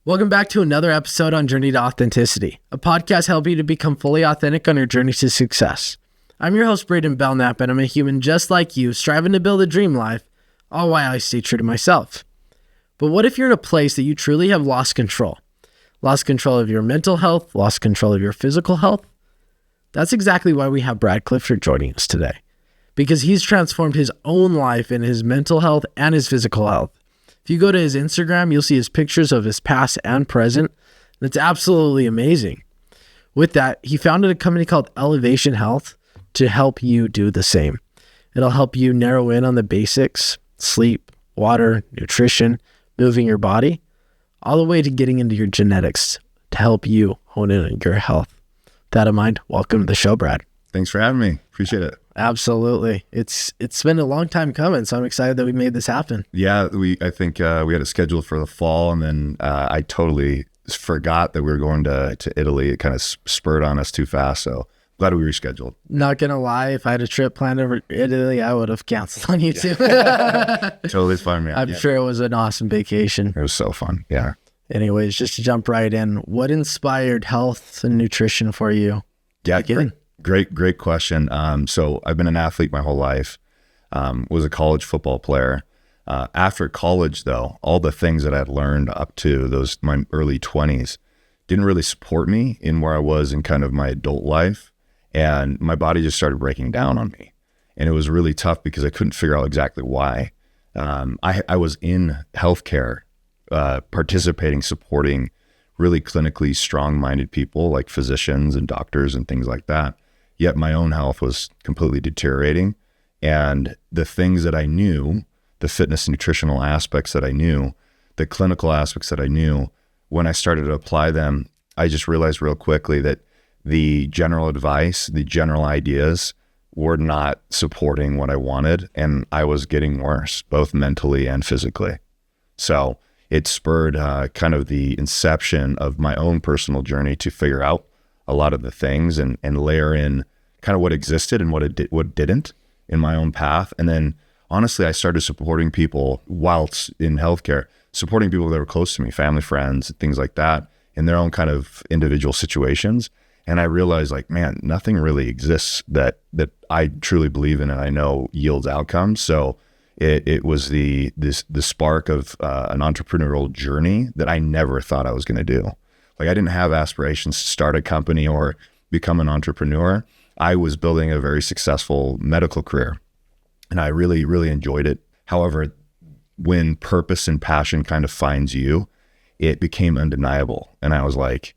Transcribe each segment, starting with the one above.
Welcome back to another episode on Journey to Authenticity, a podcast helping you to become fully authentic on your journey to success. I'm your host, Braiden Belnap, and I'm a human just like you, striving to build a dream life, all while I stay true to myself. But what if you're in a place that you truly have lost control? Lost control of your mental health, lost control of your physical health? That's exactly why we have Brad Clifford joining us today, because he's transformed his own life in his mental health and his physical health. If you go to his Instagram, you'll see his pictures of his past and present. And it's absolutely amazing. With that, he founded a company called Elevation Health to help you do the same. It'll help you narrow in on the basics: sleep, water, nutrition, moving your body, all the way to getting into your genetics to help you hone in on your health. With that in mind, welcome to the show, Brad. Thanks for having me. Appreciate it. Absolutely. It's been a long time coming, so I'm excited that we made this happen. Yeah, I think we had it scheduled for the fall, and then I totally forgot that we were going to Italy. It kind of spurred on us too fast, so glad we rescheduled. Not gonna lie, if I had a trip planned over Italy, I would have canceled on you too. Totally fun, man. I'm sure it was an awesome vacation. It was so fun. Yeah. Anyways, just to jump right in, what inspired health and nutrition for you? Yeah, great question. So I've been an athlete my whole life. Was a college football player. After college, though, all the things that I'd learned up to my early 20s didn't really support me in where I was in kind of my adult life. And my body just started breaking down on me. And it was really tough because I couldn't figure out exactly why. I was in healthcare, participating, supporting really clinically strong-minded people like physicians and doctors and things like that. Yet my own health was completely deteriorating. And the things that I knew, the fitness and nutritional aspects that I knew, the clinical aspects that I knew, when I started to apply them, I just realized real quickly that the general advice, the general ideas were not supporting what I wanted. And I was getting worse, both mentally and physically. So it spurred kind of the inception of my own personal journey to figure out a lot of the things and layer in kind of what existed and what didn't in my own path. And then honestly, I started supporting people whilst in healthcare, supporting people that were close to me, family, friends, things like that, in their own kind of individual situations. And I realized, like, man, nothing really exists that I truly believe in and I know yields outcomes. So it was the spark of an entrepreneurial journey that I never thought I was going to do. Like, I didn't have aspirations to start a company or become an entrepreneur. I was building a very successful medical career, and I really, really enjoyed it. However, when purpose and passion kind of finds you, it became undeniable. And I was like,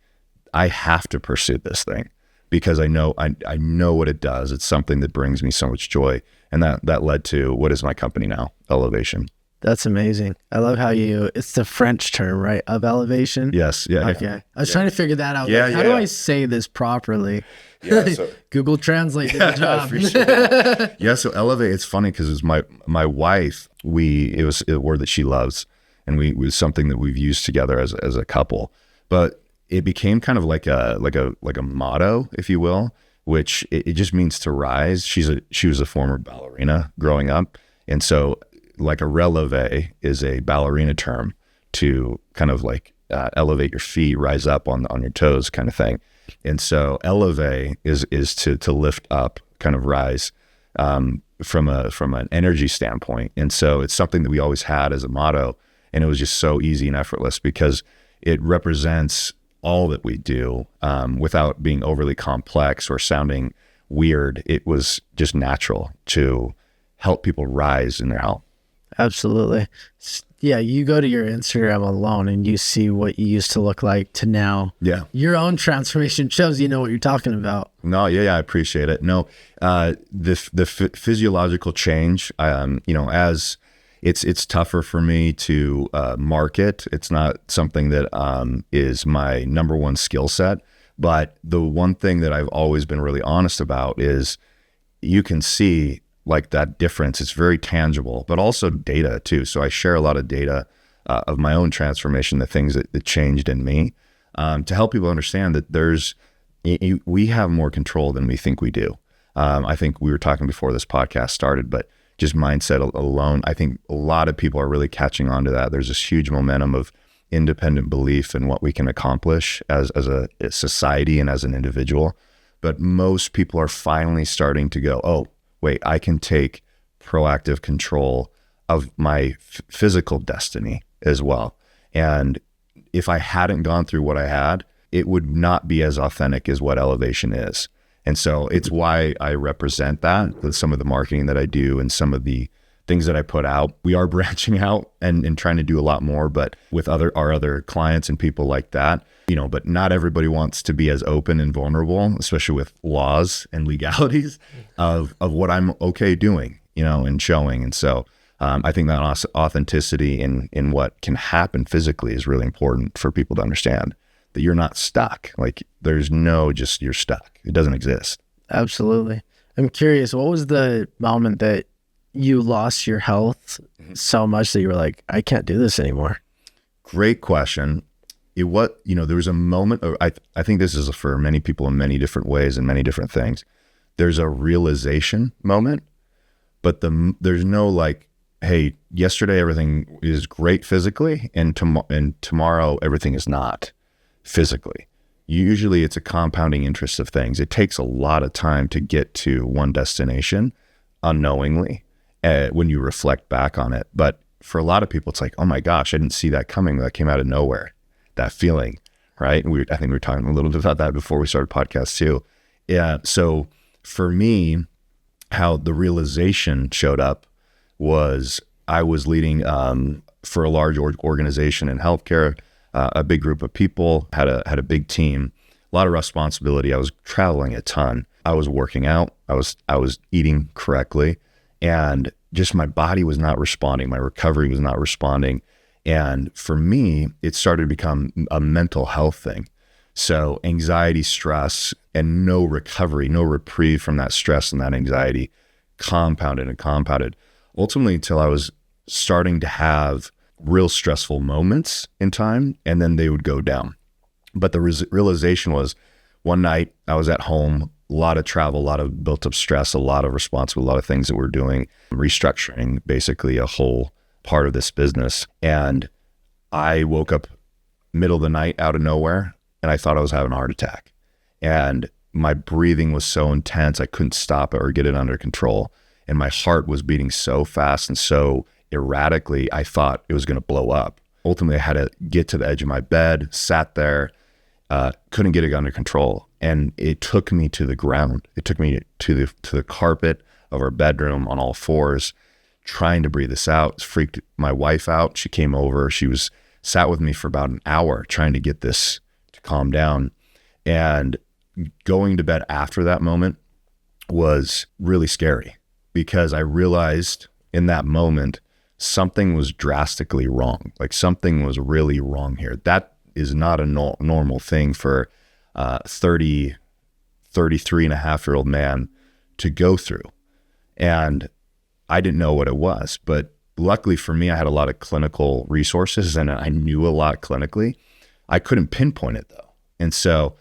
I have to pursue this thing because I know what it does. It's something that brings me so much joy. And that led to what is my company now, Elevation. That's amazing. I love how it's the French term, right? Of elevation. Yes. Yeah. Okay. Yeah. I was trying to figure that out. Yeah. How do I say this properly? Yeah. So, Google Translate did the job. Sure. Yeah. So elevate, it's funny because it was my wife, it was a word that she loves, and it was something that we've used together as a couple, but it became kind of like a motto, if you will, which it just means to rise. She was a former ballerina growing up. And so like a releve is a ballerina term to kind of like elevate your feet, rise up on your toes kind of thing. And so elevate is to lift up, kind of rise from an energy standpoint. And so it's something that we always had as a motto, and it was just so easy and effortless because it represents all that we do without being overly complex or sounding weird. It was just natural to help people rise in their health. Absolutely. Yeah, you go to your Instagram alone and you see what you used to look like to now. Yeah. Your own transformation shows you know what you're talking about. No, yeah, I appreciate it. No, the physiological change, as it's tougher for me to market. It's not something that is my number one skill set. But the one thing that I've always been really honest about is you can see like that difference. It's very tangible, but also data too. So I share a lot of data of my own transformation, the things that changed in me, to help people understand that we have more control than we think we do. I think we were talking before this podcast started, but just mindset alone, I think a lot of people are really catching on to that. There's this huge momentum of independent belief in what we can accomplish as a society and as an individual. But most people are finally starting to go, oh, wait, I can take proactive control of my physical destiny as well. And if I hadn't gone through what I had, it would not be as authentic as what elevation is. And so it's why I represent that with some of the marketing that I do and some of the things that I put out. We are branching out and trying to do a lot more, but with our other clients and people like that, but not everybody wants to be as open and vulnerable, especially with laws and legalities of what I'm okay doing, and showing. And so I think that authenticity in what can happen physically is really important for people to understand that you're not stuck. Like there's no just you're stuck. It doesn't exist. Absolutely. I'm curious, what was the moment that you lost your health so much that you were like, I can't do this anymore? Great question. There was a moment of, I think this is for many people in many different ways and many different things. There's a realization moment, but there's no like, hey, yesterday everything is great physically and tomorrow everything is not physically. Usually it's a compounding interest of things. It takes a lot of time to get to one destination unknowingly when you reflect back on it. But for a lot of people, it's like, oh my gosh, I didn't see that coming. That came out of nowhere, that feeling, right? And I think we were talking a little bit about that before we started podcast too. Yeah. So for me, how the realization showed up was I was leading for a large organization in healthcare, a big group of people, had a big team, a lot of responsibility. I was traveling a ton. I was working out. I was eating correctly, and just my body was not responding. My recovery was not responding. And for me, it started to become a mental health thing. So anxiety, stress, and no recovery, no reprieve from that stress and that anxiety compounded and compounded, ultimately until I was starting to have real stressful moments in time, and then they would go down. But the realization was one night I was at home, a lot of travel, a lot of built up stress, a lot of responsibility, a lot of things that we're doing, restructuring basically a whole part of this business. And I woke up middle of the night out of nowhere, and I thought I was having a heart attack. And my breathing was so intense, I couldn't stop it or get it under control. And my heart was beating so fast and so erratically, I thought it was going to blow up. Ultimately, I had to get to the edge of my bed, sat there, couldn't get it under control. And it took me to the ground. It took me to the carpet of our bedroom on all fours, trying to breathe this out. It freaked my wife out. She came over. She sat with me for about an hour trying to get this to calm down. And going to bed after that moment was really scary, because I realized in that moment something was drastically wrong. Like something was really wrong here. That is not a normal thing for 33 and a half year old man to go through. And I didn't know what it was, but luckily for me, I had a lot of clinical resources and I knew a lot clinically. I couldn't pinpoint it though. And so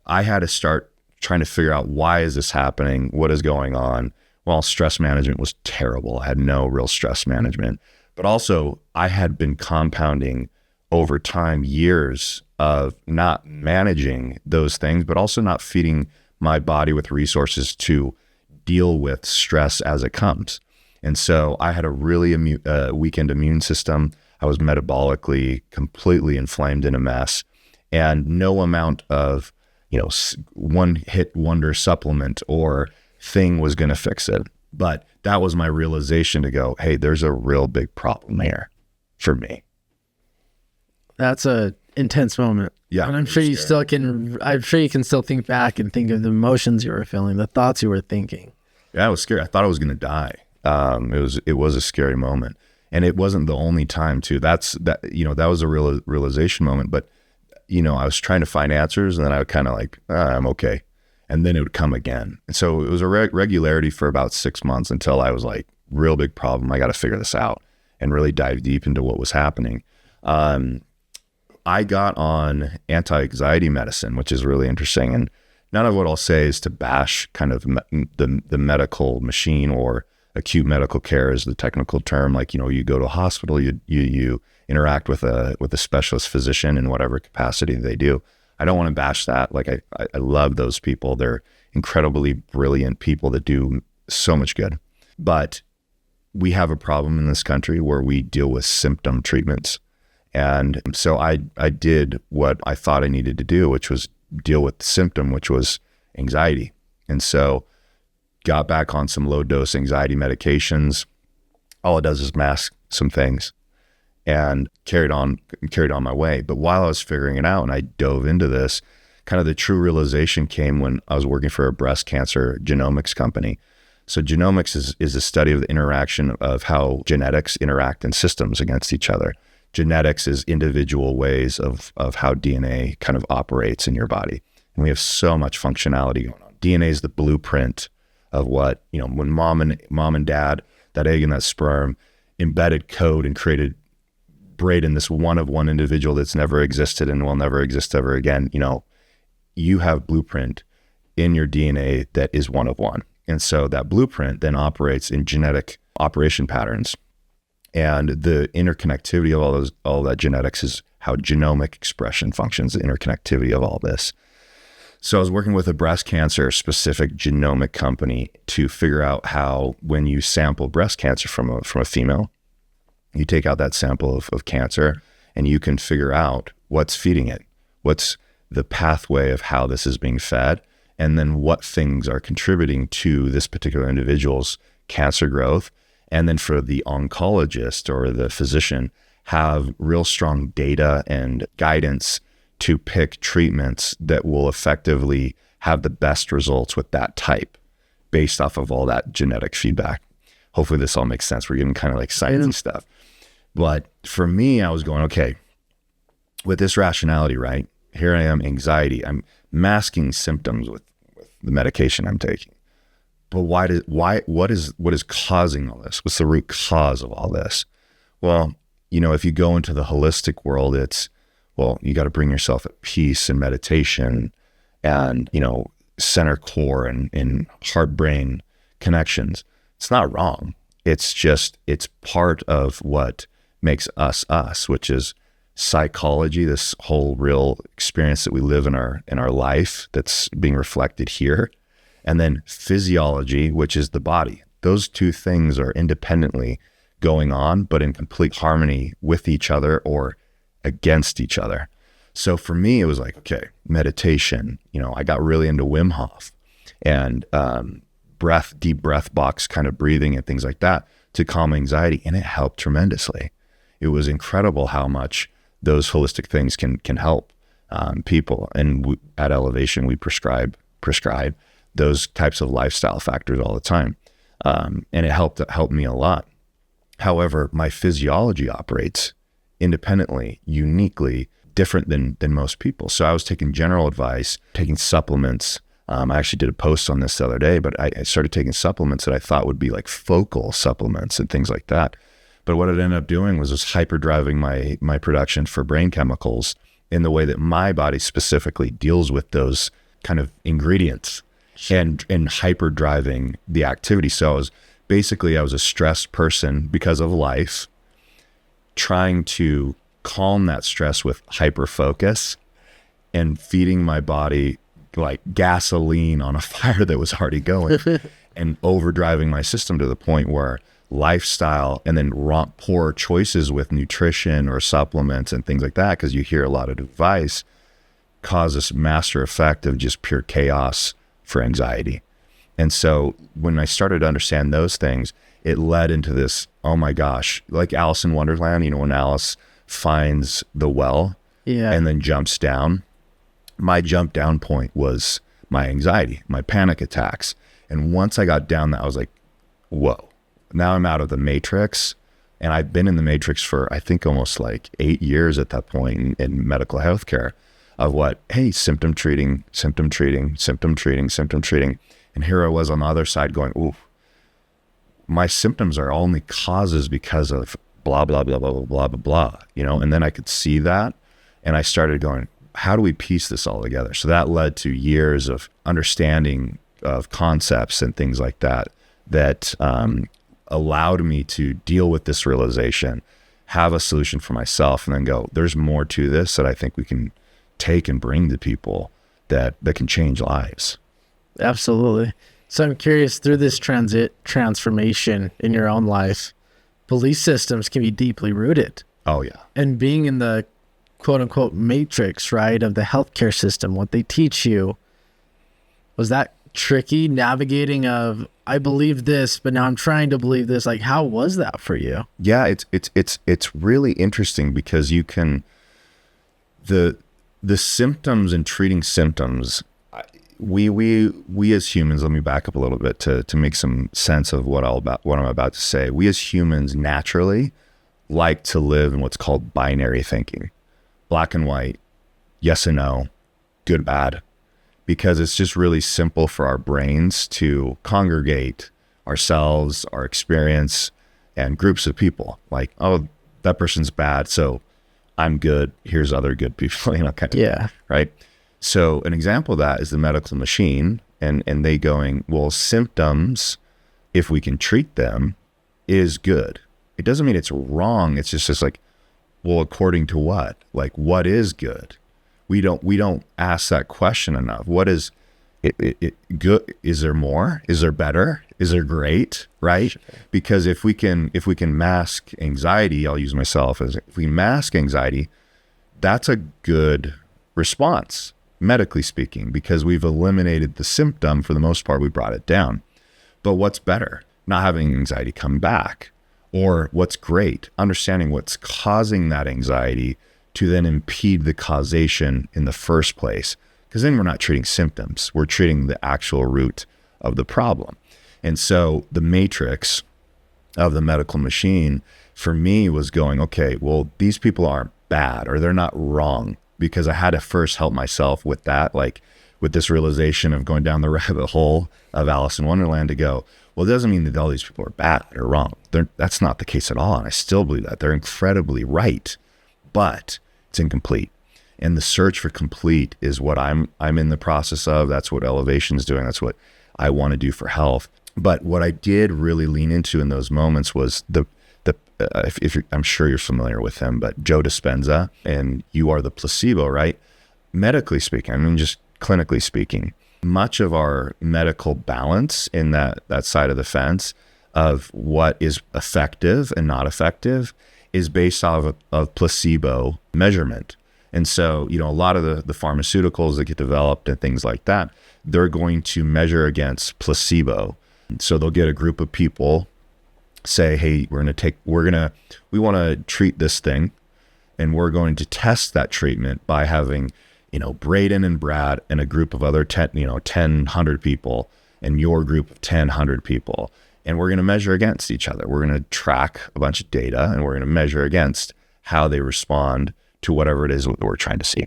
I had to start trying to figure out, why is this happening? What is going on? Well, stress management was terrible. I had no real stress management, but also I had been compounding over time, years of not managing those things, but also not feeding my body with resources to deal with stress as it comes. And so I had a really weakened immune system. I was metabolically completely inflamed in a mess, and no amount of, one hit wonder supplement or thing was going to fix it. But that was my realization to go, hey, there's a real big problem here for me. That's a intense moment. Yeah. And I'm sure you can still think back and think of the emotions you were feeling, the thoughts you were thinking. Yeah, it was scary. I thought I was going to die. It was a scary moment, and it wasn't the only time too. That was a realization moment, but I was trying to find answers, and then I would kind of like, I'm okay. And then it would come again. And so it was a regularity for about 6 months until I was like, real big problem. I got to figure this out and really dive deep into what was happening. I got on anti-anxiety medicine, which is really interesting. And none of what I'll say is to bash kind of the medical machine or acute medical care is the technical term. Like, you go to a hospital, you interact with a specialist physician in whatever capacity they do. I don't want to bash that. Like, I love those people. They're incredibly brilliant people that do so much good. But we have a problem in this country where we deal with symptom treatments. And so I did what I thought I needed to do, which was deal with the symptom, which was anxiety. And so got back on some low dose anxiety medications. All it does is mask some things, and carried on my way. But while I was figuring it out and I dove into this, kind of the true realization came when I was working for a breast cancer genomics company. So genomics is a study of the interaction of how genetics interact in systems against each other. Genetics is individual ways of how DNA kind of operates in your body. And we have so much functionality going on. DNA is the blueprint of what, when mom and dad, that egg and that sperm, embedded code and created Braiden, this one of one individual that's never existed and will never exist ever again. You have blueprint in your DNA that is one of one. And so that blueprint then operates in genetic operation patterns. And the interconnectivity of all that genetics is how genomic expression functions, the interconnectivity of all this. So I was working with a breast cancer specific genomic company to figure out how, when you sample breast cancer from a female, you take out that sample of cancer and you can figure out what's feeding it, what's the pathway of how this is being fed, and then what things are contributing to this particular individual's cancer growth. And then for the oncologist or the physician, have real strong data and guidance to pick treatments that will effectively have the best results with that type based off of all that genetic feedback. Hopefully this all makes sense. We're getting kind of like sciencey stuff. But for me, I was going, okay, with this rationality, right? Here I am, anxiety. I'm masking symptoms with the medication I'm taking. But what is causing all this? What's the root cause of all this? Well, if you go into the holistic world, it's, you got to bring yourself at peace and meditation and, center core and heart-brain connections. It's not wrong. It's just, it's part of what makes us us, which is psychology, this whole real experience that we live in our life that's being reflected here. And then physiology, which is the body. Those two things are independently going on, but in complete harmony with each other or against each other. So for me, it was like, okay, meditation, I got really into Wim Hof and deep breath box kind of breathing and things like that to calm anxiety. And it helped tremendously. It was incredible how much those holistic things can help people. And at Elevation, we prescribe those types of lifestyle factors all the time. And it helped me a lot. However, my physiology operates independently, uniquely different than most people. So I was taking general advice, taking supplements. I actually did a post on this the other day, but I started taking supplements that I thought would be like focal supplements and things like that. But what it ended up doing was just hyperdriving my production for brain chemicals in the way that my body specifically deals with those kind of ingredients and hyperdriving the activity. So I was a stressed person because of life, trying to calm that stress with hyper focus and feeding my body like gasoline on a fire that was already going and overdriving my system to the point where lifestyle and then poor choices with nutrition or supplements and things like that, because you hear a lot of advice, cause this master effect of just pure chaos for anxiety. And so when I started to understand those things, it led into this, oh my gosh, like Alice in Wonderland, when Alice finds the well and then jumps down. My jump down point was my anxiety, my panic attacks. And once I got down that, I was like, whoa, now I'm out of the matrix. And I've been in the matrix for, I think, almost like 8 years at that point in medical healthcare of symptom treating. And here I was on the other side going, ooh, my symptoms are only causes because of blah, blah, blah, blah, blah, blah, blah, blah, and then I could see that. And I started going, how do we piece this all together? So that led to years of understanding of concepts and things like that allowed me to deal with this realization, have a solution for myself, and then go, there's more to this that I think we can take and bring to people that can change lives. Absolutely. So I'm curious, through this transformation in your own life, belief systems can be deeply rooted. Oh yeah. And being in the quote unquote matrix, right, of the healthcare system, what they teach you, was that tricky navigating of, I believe this, but now I'm trying to believe this? Like, how was that for you? Yeah, it's really interesting because you can, the symptoms and treating symptoms, we as humans, let me back up a little bit to make some sense of what I'm about to say. We as humans naturally like to live in what's called binary thinking, black and white, yes and no, good, bad, because it's just really simple for our brains to congregate ourselves, our experience, and groups of people. Like, oh, that person's bad, so I'm good. Here's other good people, kind of, yeah, right? So an example of that is the medical machine, and they going, well, symptoms, if we can treat them, is good. It doesn't mean it's wrong. It's just like, well, according to what? Like, what is good? We don't ask that question enough. What is it good? Is there more? Is there better? Is there great? Right? Sure. Because if we can mask anxiety, I'll use myself as, if we mask anxiety, that's a good response, medically speaking, because we've eliminated the symptom. For the most part, we brought it down. But what's better? Not having anxiety come back. Or what's great? Understanding what's causing that anxiety to then impede the causation in the first place. Because then we're not treating symptoms. We're treating the actual root of the problem. And so the matrix of the medical machine for me was going, okay, well, these people aren't bad or they're not wrong, because I had to first help myself with that, like with this realization of going down the rabbit hole of Alice in Wonderland, to go, well, it doesn't mean that all these people are bad or wrong. That's not the case at all. And I still believe that. They're incredibly right, but it's incomplete. And the search for complete is what I'm in the process of. That's what Elevation is doing. That's what I want to do for health. But what I did really lean into in those moments was I'm sure you're familiar with him, but Joe Dispenza, and You Are the Placebo, right? Medically speaking, I mean, just clinically speaking, much of our medical balance in that side of the fence of what is effective and not effective is based off of placebo measurement. And so, a lot of the pharmaceuticals that get developed and things like that, they're going to measure against placebo. So they'll get a group of people, say, hey, we want to treat this thing, and we're going to test that treatment by having, Braiden and Brad and a group of other 1,000 people, and your group of 1,000 people. And we're going to measure against each other. We're going to track a bunch of data, and we're going to measure against how they respond to whatever it is that we're trying to see.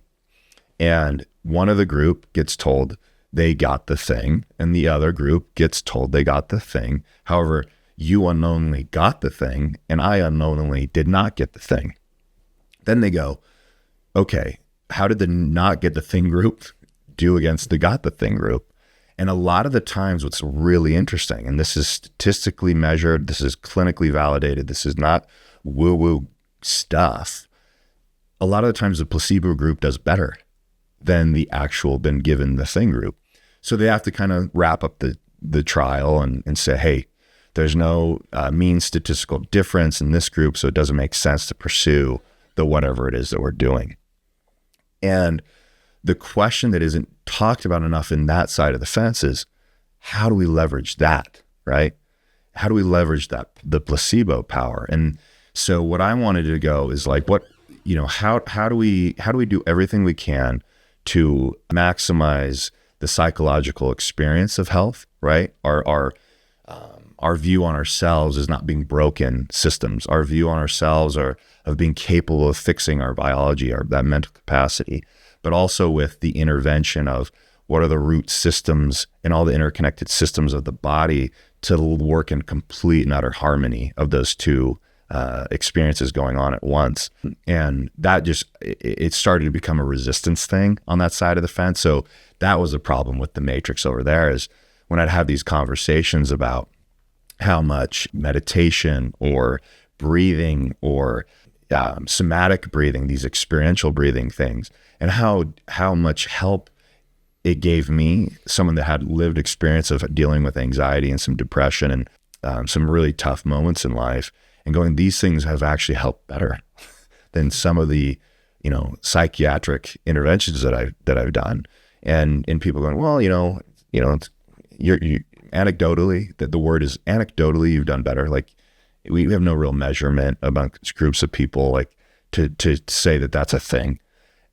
And one of the group gets told they got the thing, and the other group gets told they got the thing. However, you unknowingly got the thing, and I unknowingly did not get the thing. Then they go, okay, how did the not get the thing group do against the got the thing group? And a lot of the times what's really interesting, and this is statistically measured, this is clinically validated, this is not woo-woo stuff. A lot of the times the placebo group does better than the actual been given the thing group. So they have to kind of wrap up the trial and say, hey, there's no mean statistical difference in this group, so it doesn't make sense to pursue the whatever it is that we're doing. And the question that isn't talked about enough in that side of the fence is, how do we leverage that, right? How do we leverage that, the placebo power? And so what I wanted to go is like, how do we do everything we can to maximize the psychological experience of health, right? Our view on ourselves is not being broken systems. Our view on ourselves are of being capable of fixing our biology, that mental capacity, but also with the intervention of what are the root systems and all the interconnected systems of the body to work in complete and utter harmony of those two experiences going on at once. And that it started to become a resistance thing on that side of the fence. So that was a problem with the matrix over there, is when I'd have these conversations about, how much meditation or breathing or somatic breathing, these experiential breathing things, and how much help it gave me, someone that had lived experience of dealing with anxiety and some depression and some really tough moments in life, and going, these things have actually helped better than some of the, psychiatric interventions that I've done. And people going, well, you're anecdotally, that the word is anecdotally, you've done better. Like, we have no real measurement amongst groups of people, like to say that that's a thing.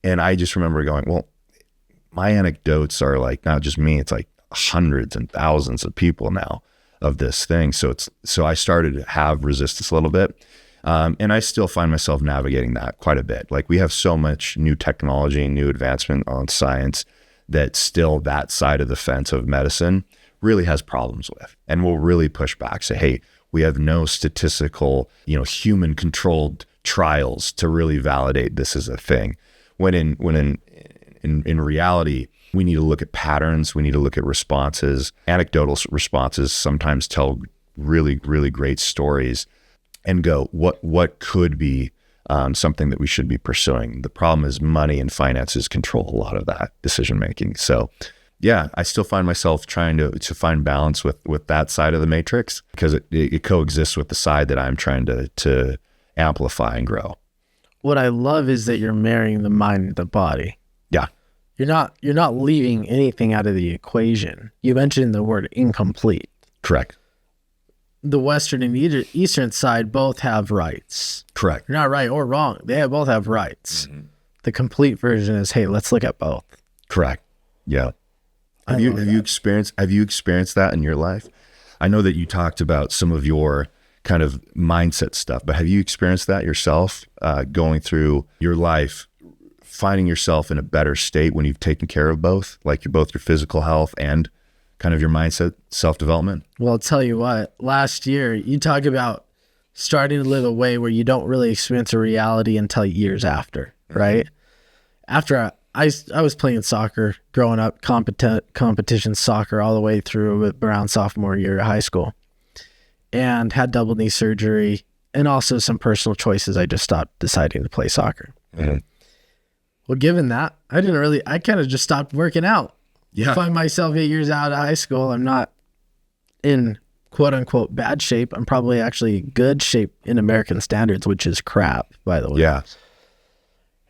And I just remember going, well, my anecdotes are like, not just me, it's like hundreds and thousands of people now of this thing. So I started to have resistance a little bit. And I still find myself navigating that quite a bit. Like, we have so much new technology, new advancement on science that still that side of the fence of medicine really has problems with, and we'll really push back, say, hey, we have no statistical, human controlled trials to really validate this as a thing. When in reality, we need to look at patterns. We need to look at responses. Anecdotal responses sometimes tell really, really great stories, and go, what could be something that we should be pursuing? The problem is money and finances control a lot of that decision making. So yeah, I still find myself trying to find balance with that side of the matrix, because it coexists with the side that I'm trying to amplify and grow. What I love is that you're marrying the mind and the body. Yeah. You're not leaving anything out of the equation. You mentioned the word incomplete. Correct. The Western and Eastern side both have rights. Correct. You're not right or wrong. They both have rights. Mm-hmm. The complete version is, hey, let's look at both. Correct. Yeah. Have you experienced that in your life? I know that you talked about some of your kind of mindset stuff, but have you experienced that yourself, going through your life, finding yourself in a better state when you've taken care of both, like both your physical health and kind of your mindset, self-development? Well, I'll tell you what, last year, you talk about starting to live a way where you don't really experience a reality until years after, right? After I was playing soccer growing up, competition soccer all the way through around sophomore year of high school, and had double knee surgery and also some personal choices. I just stopped deciding to play soccer. Mm-hmm. Well, given that, I kind of just stopped working out. Yeah. I find myself 8 years out of high school. I'm not in quote unquote bad shape. I'm probably actually good shape in American standards, which is crap, by the way. Yeah.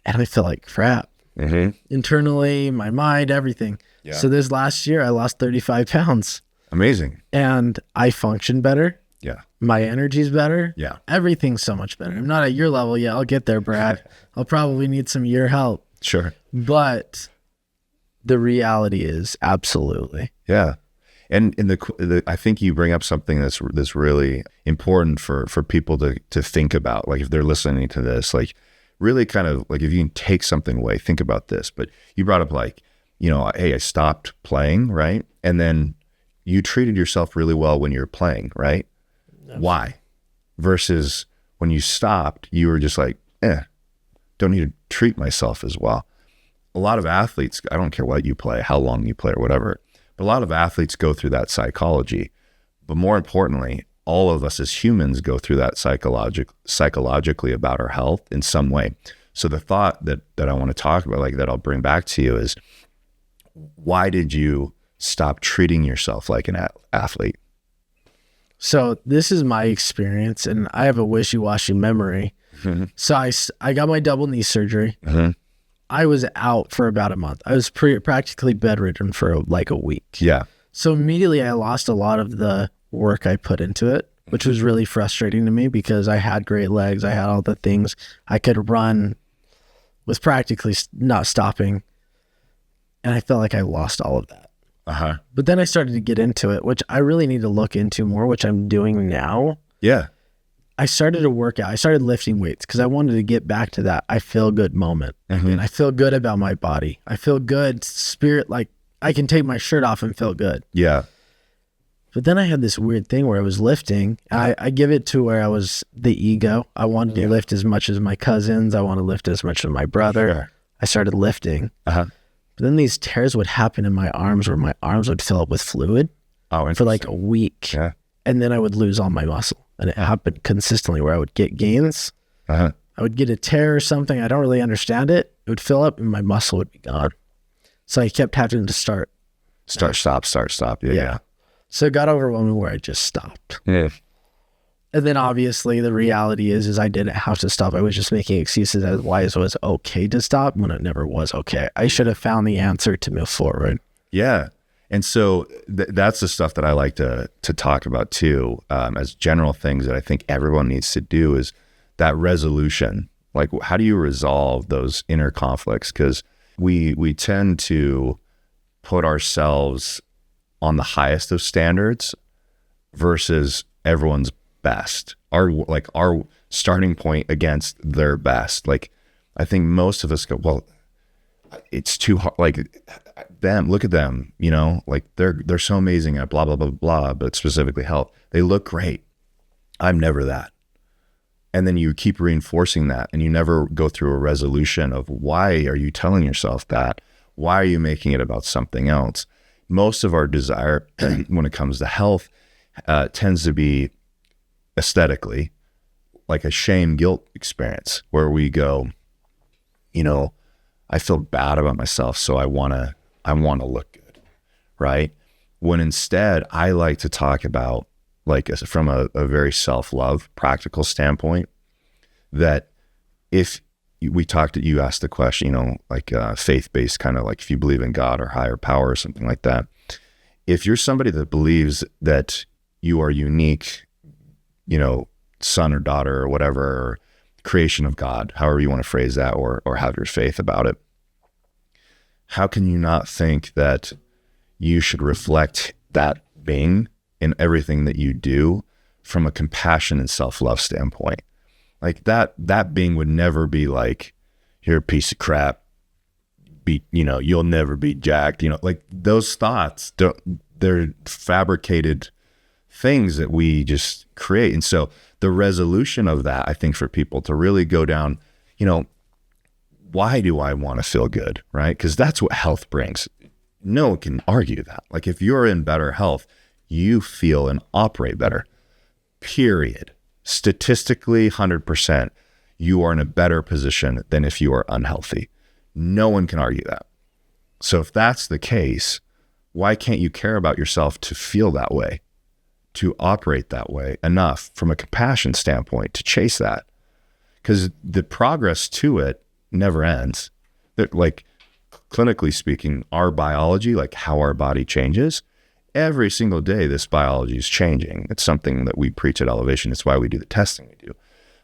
And I feel like crap. Mm-hmm. Internally, my mind, everything. Yeah. So this last year, I lost 35 pounds. Amazing. And I function better. Yeah. My energy's better. Yeah. Everything's so much better. I'm not at your level yet. I'll get there, Brad. I'll probably need some of your help. Sure. But the reality is absolutely. Yeah. And I think you bring up something that's really important for people to think about. Like, if they're listening to this, like, really kind of like, if you can take something away, think about this. But you brought up, like, hey, I stopped playing, right? And then you treated yourself really well when you were playing, right? Absolutely. Why? Versus when you stopped, you were just like, don't need to treat myself as well. A lot of athletes, I don't care what you play, how long you play or whatever, but a lot of athletes go through that psychology. But more importantly, all of us as humans go through that psychologically about our health in some way. So the thought that I want to talk about, like, that I'll bring back to you is, why did you stop treating yourself like an athlete? So this is my experience, and I have a wishy-washy memory. Mm-hmm. So I got my double knee surgery. Mm-hmm. I was out for about a month. I was practically bedridden for like a week. Yeah. So immediately I lost a lot of the work I put into it, which was really frustrating to me, because I had great legs. I had all the things. I could run with practically not stopping. And I felt like I lost all of that. Uh-huh. But then I started to get into it, which I really need to look into more, which I'm doing now. Yeah. I started to work out. I started lifting weights because I wanted to get back to that I feel good moment. Mm-hmm. And I feel good about my body. I feel good, spirit, like I can take my shirt off and feel good. Yeah. But then I had this weird thing where I was lifting. I give it to where I was the ego. I wanted to lift as much as my cousins. I want to lift as much as my brother. Sure. I started lifting. Uh-huh. But then these tears would happen in my arms, where my arms would fill up with fluid for like a week. Yeah. and then I would lose all my muscle. And it happened consistently where I would get gains. I would get a tear or something. I don't really understand it. It would fill up and my muscle would be gone. So I kept having to start, stop. Yeah. So it got overwhelming where I just stopped. Yeah. And then obviously the reality is I didn't have to stop. I was just making excuses as why it was okay to stop when it never was okay. I should have found the answer to move forward. Yeah. And so that's the stuff that I like to talk about too, as general things that I think everyone needs to do is that resolution. Like, how do you resolve those inner conflicts? Because we tend to put ourselves on the highest of standards versus everyone's best. Our starting point against their best. Like, I think most of us go, well, it's too hard. Like, them, look at them, you know, like they're so amazing at blah, blah, blah, blah, but specifically health. They look great. I'm never that. And then you keep reinforcing that and you never go through a resolution of why are you telling yourself that? Why are you making it about something else? Most of our desire when it comes to health tends to be aesthetically like a shame guilt experience where we go, you know, I feel bad about myself, so I want to look good, right? When instead I like to talk about, like, from a very self-love practical standpoint, that if you asked the question, you know, like faith-based, kind of like if you believe in God or higher power or something like that. If you're somebody that believes that you are unique, you know, son or daughter or whatever, or creation of God, however you want to phrase that, or have your faith about it, how can you not think that you should reflect that being in everything that you do from a compassion and self-love standpoint? Like that being would never be like, you're a piece of crap, you'll never be jacked, like those thoughts they're fabricated things that we just create. And so the resolution of that, I think, for people to really go down, why do I want to feel good, right? Because that's what health brings. No one can argue that. Like, if you're in better health, you feel and operate better, period. Statistically, 100%, you are in a better position than if you are unhealthy. No one can argue that. So if that's the case, why can't you care about yourself to feel that way, to operate that way enough from a compassion standpoint to chase that? Because the progress to it never ends. Like, clinically speaking, our biology, like how our body changes, every single day this biology is changing. It's something that we preach at Elevation. It's why we do the testing we do.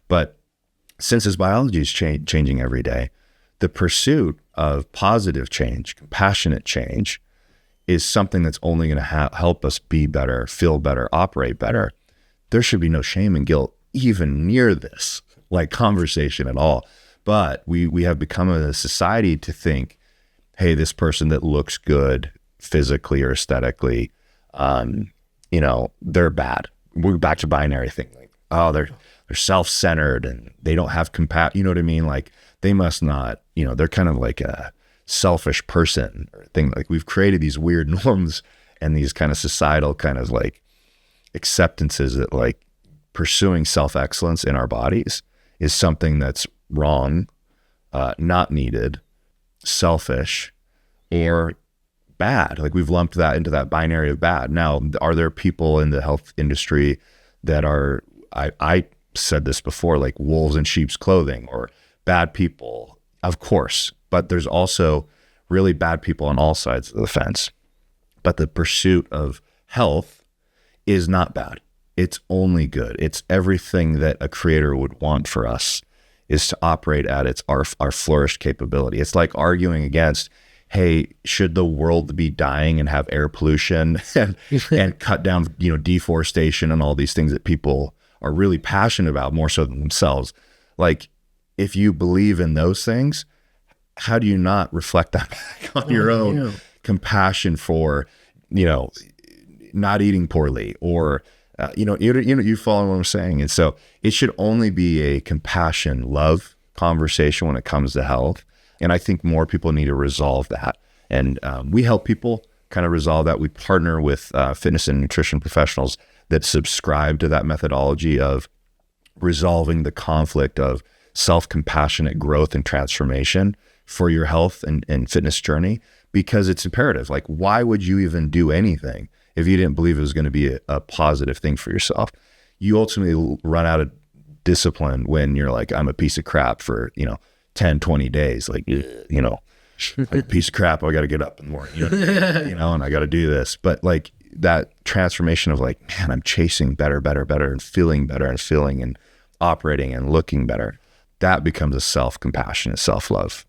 But since this biology is changing every day, the pursuit of positive change, compassionate change, is something that's only going to help us be better, feel better, operate better. There should be no shame and guilt even near this, like, conversation at all. But we have become a society to think, hey, this person that looks good physically or aesthetically, they're bad. We're back to binary thing. Like, oh, they're self-centered and they don't have compassion. You know what I mean? Like, they must not, they're kind of like a selfish person or thing. Like, we've created these weird norms and these kind of societal kind of like acceptances that, like, pursuing self-excellence in our bodies is something that's wrong, not needed, selfish, or bad. Like, we've lumped that into that binary of bad. Now, are there people in the health industry that are, I said this before, like wolves in sheep's clothing, or bad people? Of course, but there's also really bad people on all sides of the fence. But the pursuit of health is not bad. It's only good. It's everything that a creator would want for us, is to operate at our flourished capability. It's like arguing against, hey, should the world be dying and have air pollution and cut down, deforestation and all these things that people are really passionate about more so than themselves? Like, if you believe in those things, how do you not reflect that back on your own compassion for, not eating poorly, or you follow what I'm saying? And so it should only be a compassion, love conversation when it comes to health. And I think more people need to resolve that. And we help people kind of resolve that. We partner with fitness and nutrition professionals that subscribe to that methodology of resolving the conflict of self-compassionate growth and transformation for your health and fitness journey, because it's imperative. Like, why would you even do anything if you didn't believe it was going to be a positive thing for yourself? You ultimately run out of discipline when you're like, I'm a piece of crap for, 10, 20 days. Like, like a piece of crap. I got to get up in the morning, and I got to do this. But like that transformation of like, man, I'm chasing better, and feeling better and operating and looking better. That becomes a self-compassionate, self-love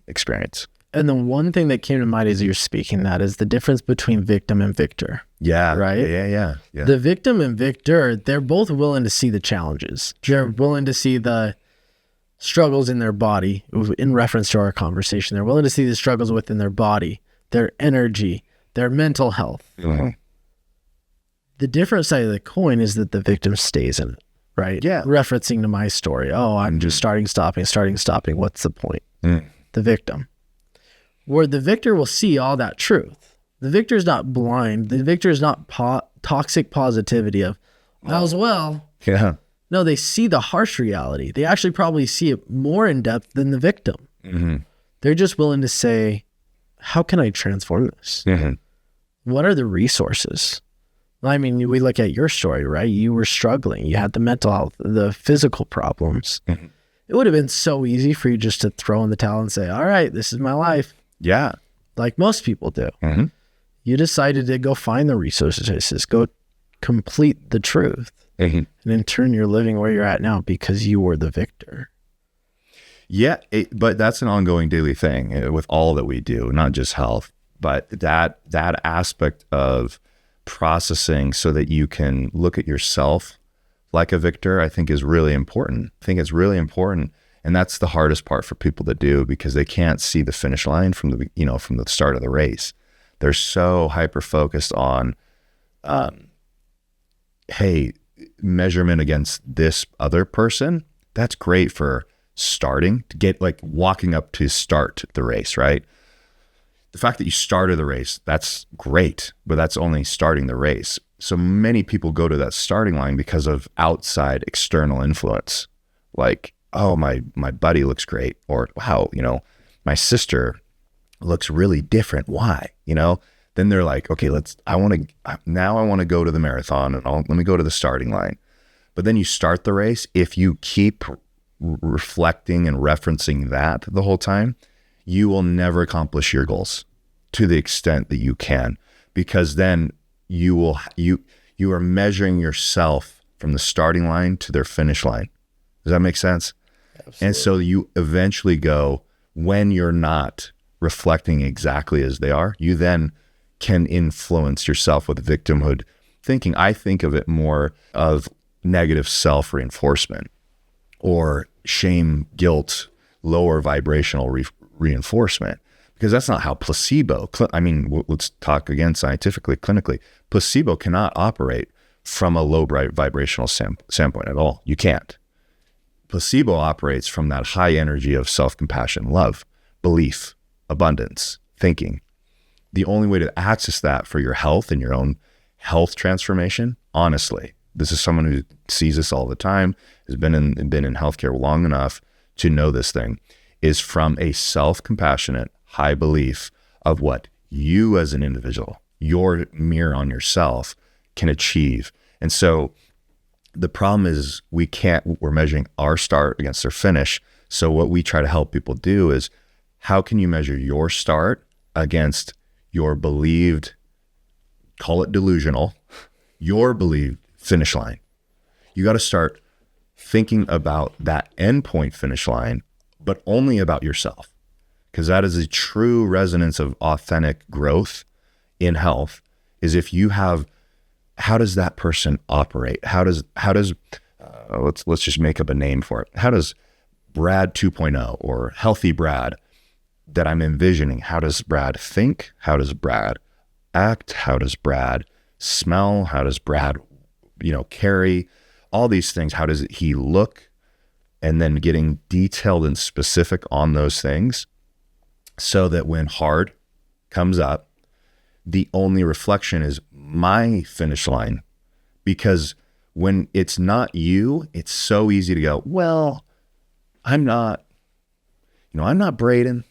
experience. And the one thing that came to mind as you're speaking that is the difference between victim and victor. Yeah. Right? Yeah. The victim and victor, they're both willing to see the challenges. They're willing to see the struggles in their body. In reference to our conversation, they're willing to see the struggles within their body, their energy, their mental health. Mm-hmm. The different side of the coin is that the victim stays in it, right? Yeah. Referencing to my story. Oh, I'm just starting, stopping. What's the point? The victim. Where the victor will see all that truth. The victor is not blind. The victor is not toxic positivity of, well. Yeah. No, they see the harsh reality. They actually probably see it more in depth than the victim. Mm-hmm. They're just willing to say, how can I transform this? Mm-hmm. What are the resources? I mean, we look at your story, right? You were struggling. You had the mental health, the physical problems. Mm-hmm. It would have been so easy for you just to throw in the towel and say, all right, this is my life. Yeah. Like most people do. Mm-hmm. You decided to go find the resources, go complete the truth. Mm-hmm. And in turn, you're living where you're at now because you were the victor. Yeah, but that's an ongoing daily thing with all that we do, not just health, but that aspect of processing so that you can look at yourself like a victor, I think is really important. I think it's really important. And that's the hardest part for people to do because they can't see the finish line from the start of the race. They're so hyper focused on, hey, measurement against this other person. That's great for starting to get like walking up to start the race, right? The fact that you started the race, that's great, but that's only starting the race. So many people go to that starting line because of outside external influence. Like, oh, my buddy looks great, or wow, my sister looks really different. Why? Then they're like, okay, I want to go to the marathon and let me go to the starting line. But then you start the race. If you keep reflecting and referencing that the whole time, you will never accomplish your goals to the extent that you can, because then you are measuring yourself from the starting line to their finish line. Does that make sense? Absolutely. And so you eventually go, when you're not reflecting exactly as they are, you then can influence yourself with victimhood thinking. I think of it more of negative self-reinforcement or shame, guilt, lower vibrational reinforcement, because that's not how placebo, let's talk again scientifically, clinically, placebo cannot operate from a low vibrational standpoint at all. You can't. Placebo operates from that high energy of self-compassion, love, belief, abundance, thinking. The only way to access that for your health and your own health transformation, honestly, this is someone who sees this all the time, has been in healthcare long enough to know this thing, is from a self-compassionate high belief of what you as an individual, your mirror on yourself, can achieve. And so the problem is we're measuring our start against their finish. So what we try to help people do is, how can you measure your start against your believed, call it delusional, your believed finish line? You got to start thinking about that endpoint finish line, but only about yourself, because that is a true resonance of authentic growth in health. Is if you have, how does that person operate? How does let's just make up a name for it. How does Brad 2.0 or healthy Brad that I'm envisioning, how does Brad think? How does Brad act? How does Brad smell? How does Brad, carry? All these things. How does he look? And then getting detailed and specific on those things so that when hard comes up, the only reflection is my finish line, because when it's not you, it's so easy to go, well, I'm not Braiden.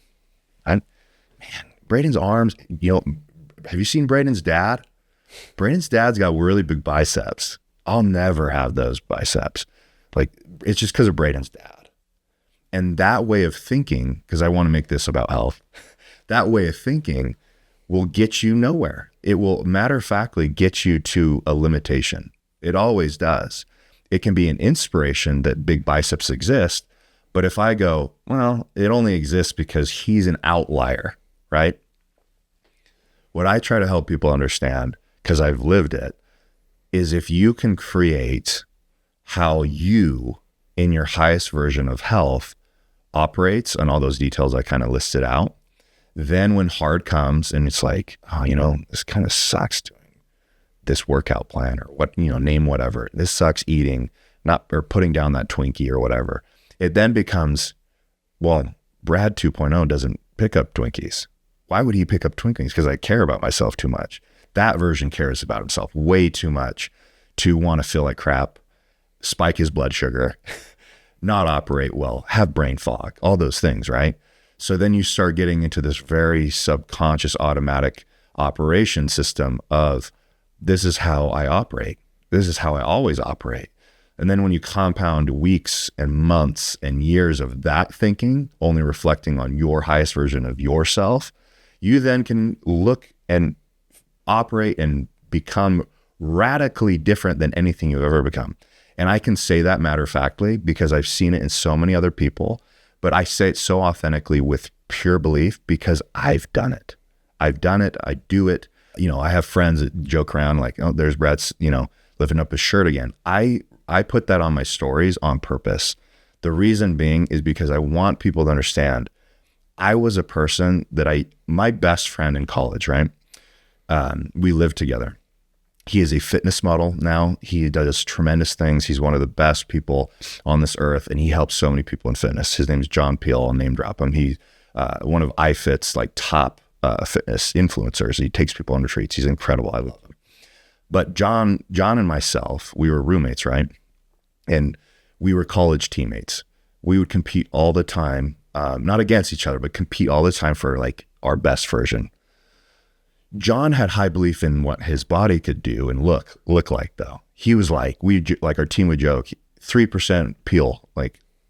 Braiden's arms, have you seen Braiden's dad? Braiden's dad's got really big biceps. I'll never have those biceps. Like, it's just because of Braiden's dad. And that way of thinking, because I want to make this about health, that way of thinking will get you nowhere. It will matter-of-factly get you to a limitation. It always does. It can be an inspiration that big biceps exist, but if I go, well, it only exists because he's an outlier, right? What I try to help people understand, because I've lived it, is if you can create how you, in your highest version of health, operates, and all those details I kind of listed out, then when hard comes and it's like, this kind of sucks doing this workout plan or what, name whatever, this sucks eating, or putting down that Twinkie or whatever. It then becomes, well, Brad 2.0 doesn't pick up Twinkies. Why would he pick up Twinkies? Because I care about myself too much. That version cares about himself way too much to want to feel like crap, spike his blood sugar, not operate well, have brain fog, all those things, right? So then you start getting into this very subconscious automatic operation system of, this is how I operate. This is how I always operate. And then when you compound weeks and months and years of that thinking, only reflecting on your highest version of yourself, you then can look and operate and become radically different than anything you've ever become. And I can say that matter-of-factly because I've seen it in so many other people, but I say it so authentically with pure belief because I've done it. I've done it. I do it. I have friends that joke around like, oh, there's Brad's, lifting up his shirt again. I put that on my stories on purpose. The reason being is because I want people to understand I was a person that my best friend in college, right? We lived together. He is a fitness model now. He does tremendous things. He's one of the best people on this earth, and he helps so many people in fitness. His name is John Peel. I'll name drop him. He's one of iFit's top fitness influencers. He takes people on retreats. He's incredible. I love him. But John and myself, we were roommates, right? And we were college teammates. We would compete all the time, not against each other, but compete all the time for our best version. John had high belief in what his body could do and look like though. He was our team would joke, 3% peel,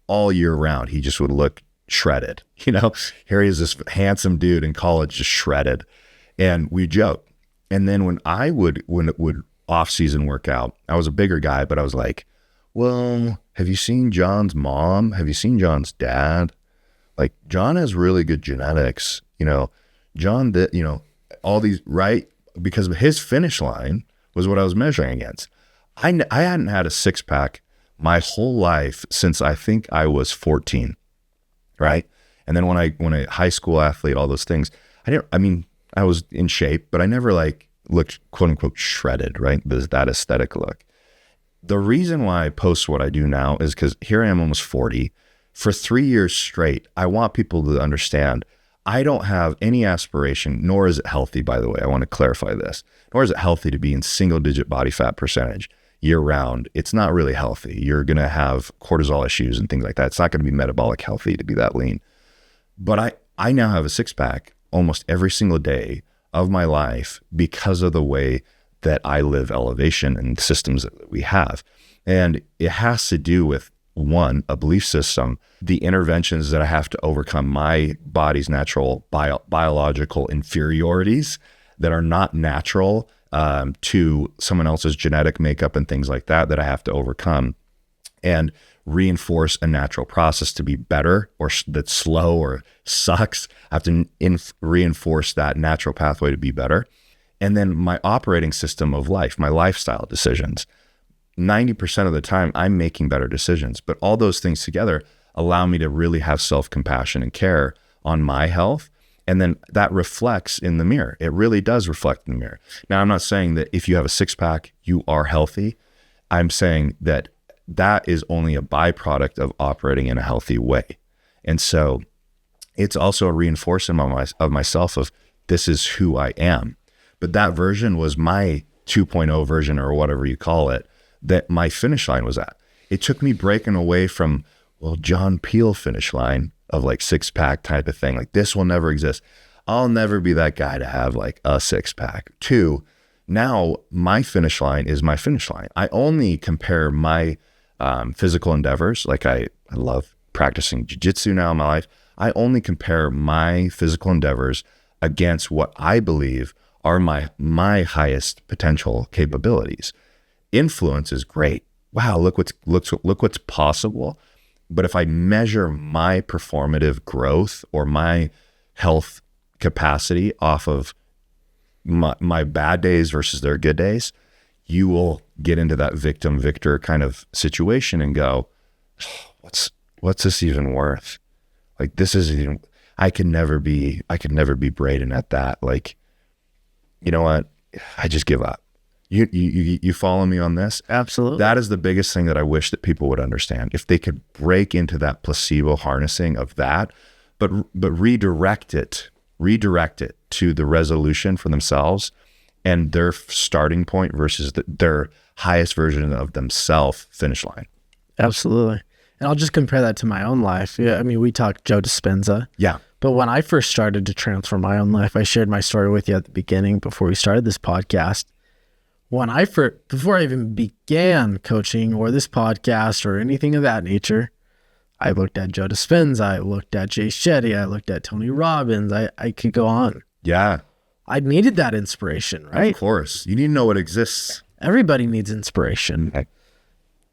all year round. He just would look shredded. Here he is, this handsome dude in college, just shredded. And we joke. And then when it would off season work out, I was a bigger guy, but I was like, well, have you seen John's mom? Have you seen John's dad? John has really good genetics, John all these, right? Because his finish line was what I was measuring against. I hadn't had a six pack my whole life since I think I was 14. Right. And then when a high school athlete, all those things, I was in shape, but I never looked quote unquote shredded, right? There's that aesthetic look. The reason why I post what I do now is because here I am almost 40. For 3 years straight, I want people to understand I don't have any aspiration, nor is it healthy, by the way. I want to clarify this. Nor is it healthy to be in single digit body fat percentage year round. It's not really healthy. You're going to have cortisol issues and things like that. It's not going to be metabolic healthy to be that lean. But I now have a six pack almost every single day of my life because of the way that I live elevation and systems that we have. And it has to do with, one, a belief system, the interventions that I have to overcome my body's natural biological inferiorities that are not natural to someone else's genetic makeup and things like that I have to overcome and reinforce a natural process to be better, or that's slow or sucks. I have to reinforce that natural pathway to be better. And then my operating system of life, my lifestyle decisions, 90% of the time I'm making better decisions, but all those things together allow me to really have self-compassion and care on my health. And then that reflects in the mirror. It really does reflect in the mirror. Now, I'm not saying that if you have a six pack, you are healthy. I'm saying that is only a byproduct of operating in a healthy way. And so it's also a reinforcement of myself of this is who I am. But that version was my 2.0 version or whatever you call it, that my finish line was at. It took me breaking away from, well, John Peel finish line of like 6-pack type of thing. Like, this will never exist. I'll never be that guy to have like a 6-pack. 2, now my finish line is my finish line. I only compare my physical endeavors. Like I love practicing jiu-jitsu now in my life. I only compare my physical endeavors against what I believe are my highest potential capabilities. Influence is great. Wow, look what's possible. But if I measure my performative growth or my health capacity off of my bad days versus their good days, you will get into that victim-victor kind of situation and go, what's this even worth? Like, this isn't even, I could never be Braiden at that. Like, you know what? I just give up. You follow me on this? Absolutely. That is the biggest thing that I wish that people would understand. If they could break into that placebo harnessing of that, but redirect it to the resolution for themselves and their starting point versus their highest version of themselves finish line. Absolutely. And I'll just compare that to my own life. Yeah, I mean, we talked Joe Dispenza. Yeah. But when I first started to transform my own life, I shared my story with you at the beginning before we started this podcast. Before I even began coaching or this podcast or anything of that nature, I looked at Joe Dispenza, I looked at Jay Shetty, I looked at Tony Robbins. I could go on. Yeah. I needed that inspiration, right? Of course. You need to know what exists. Everybody needs inspiration. Okay.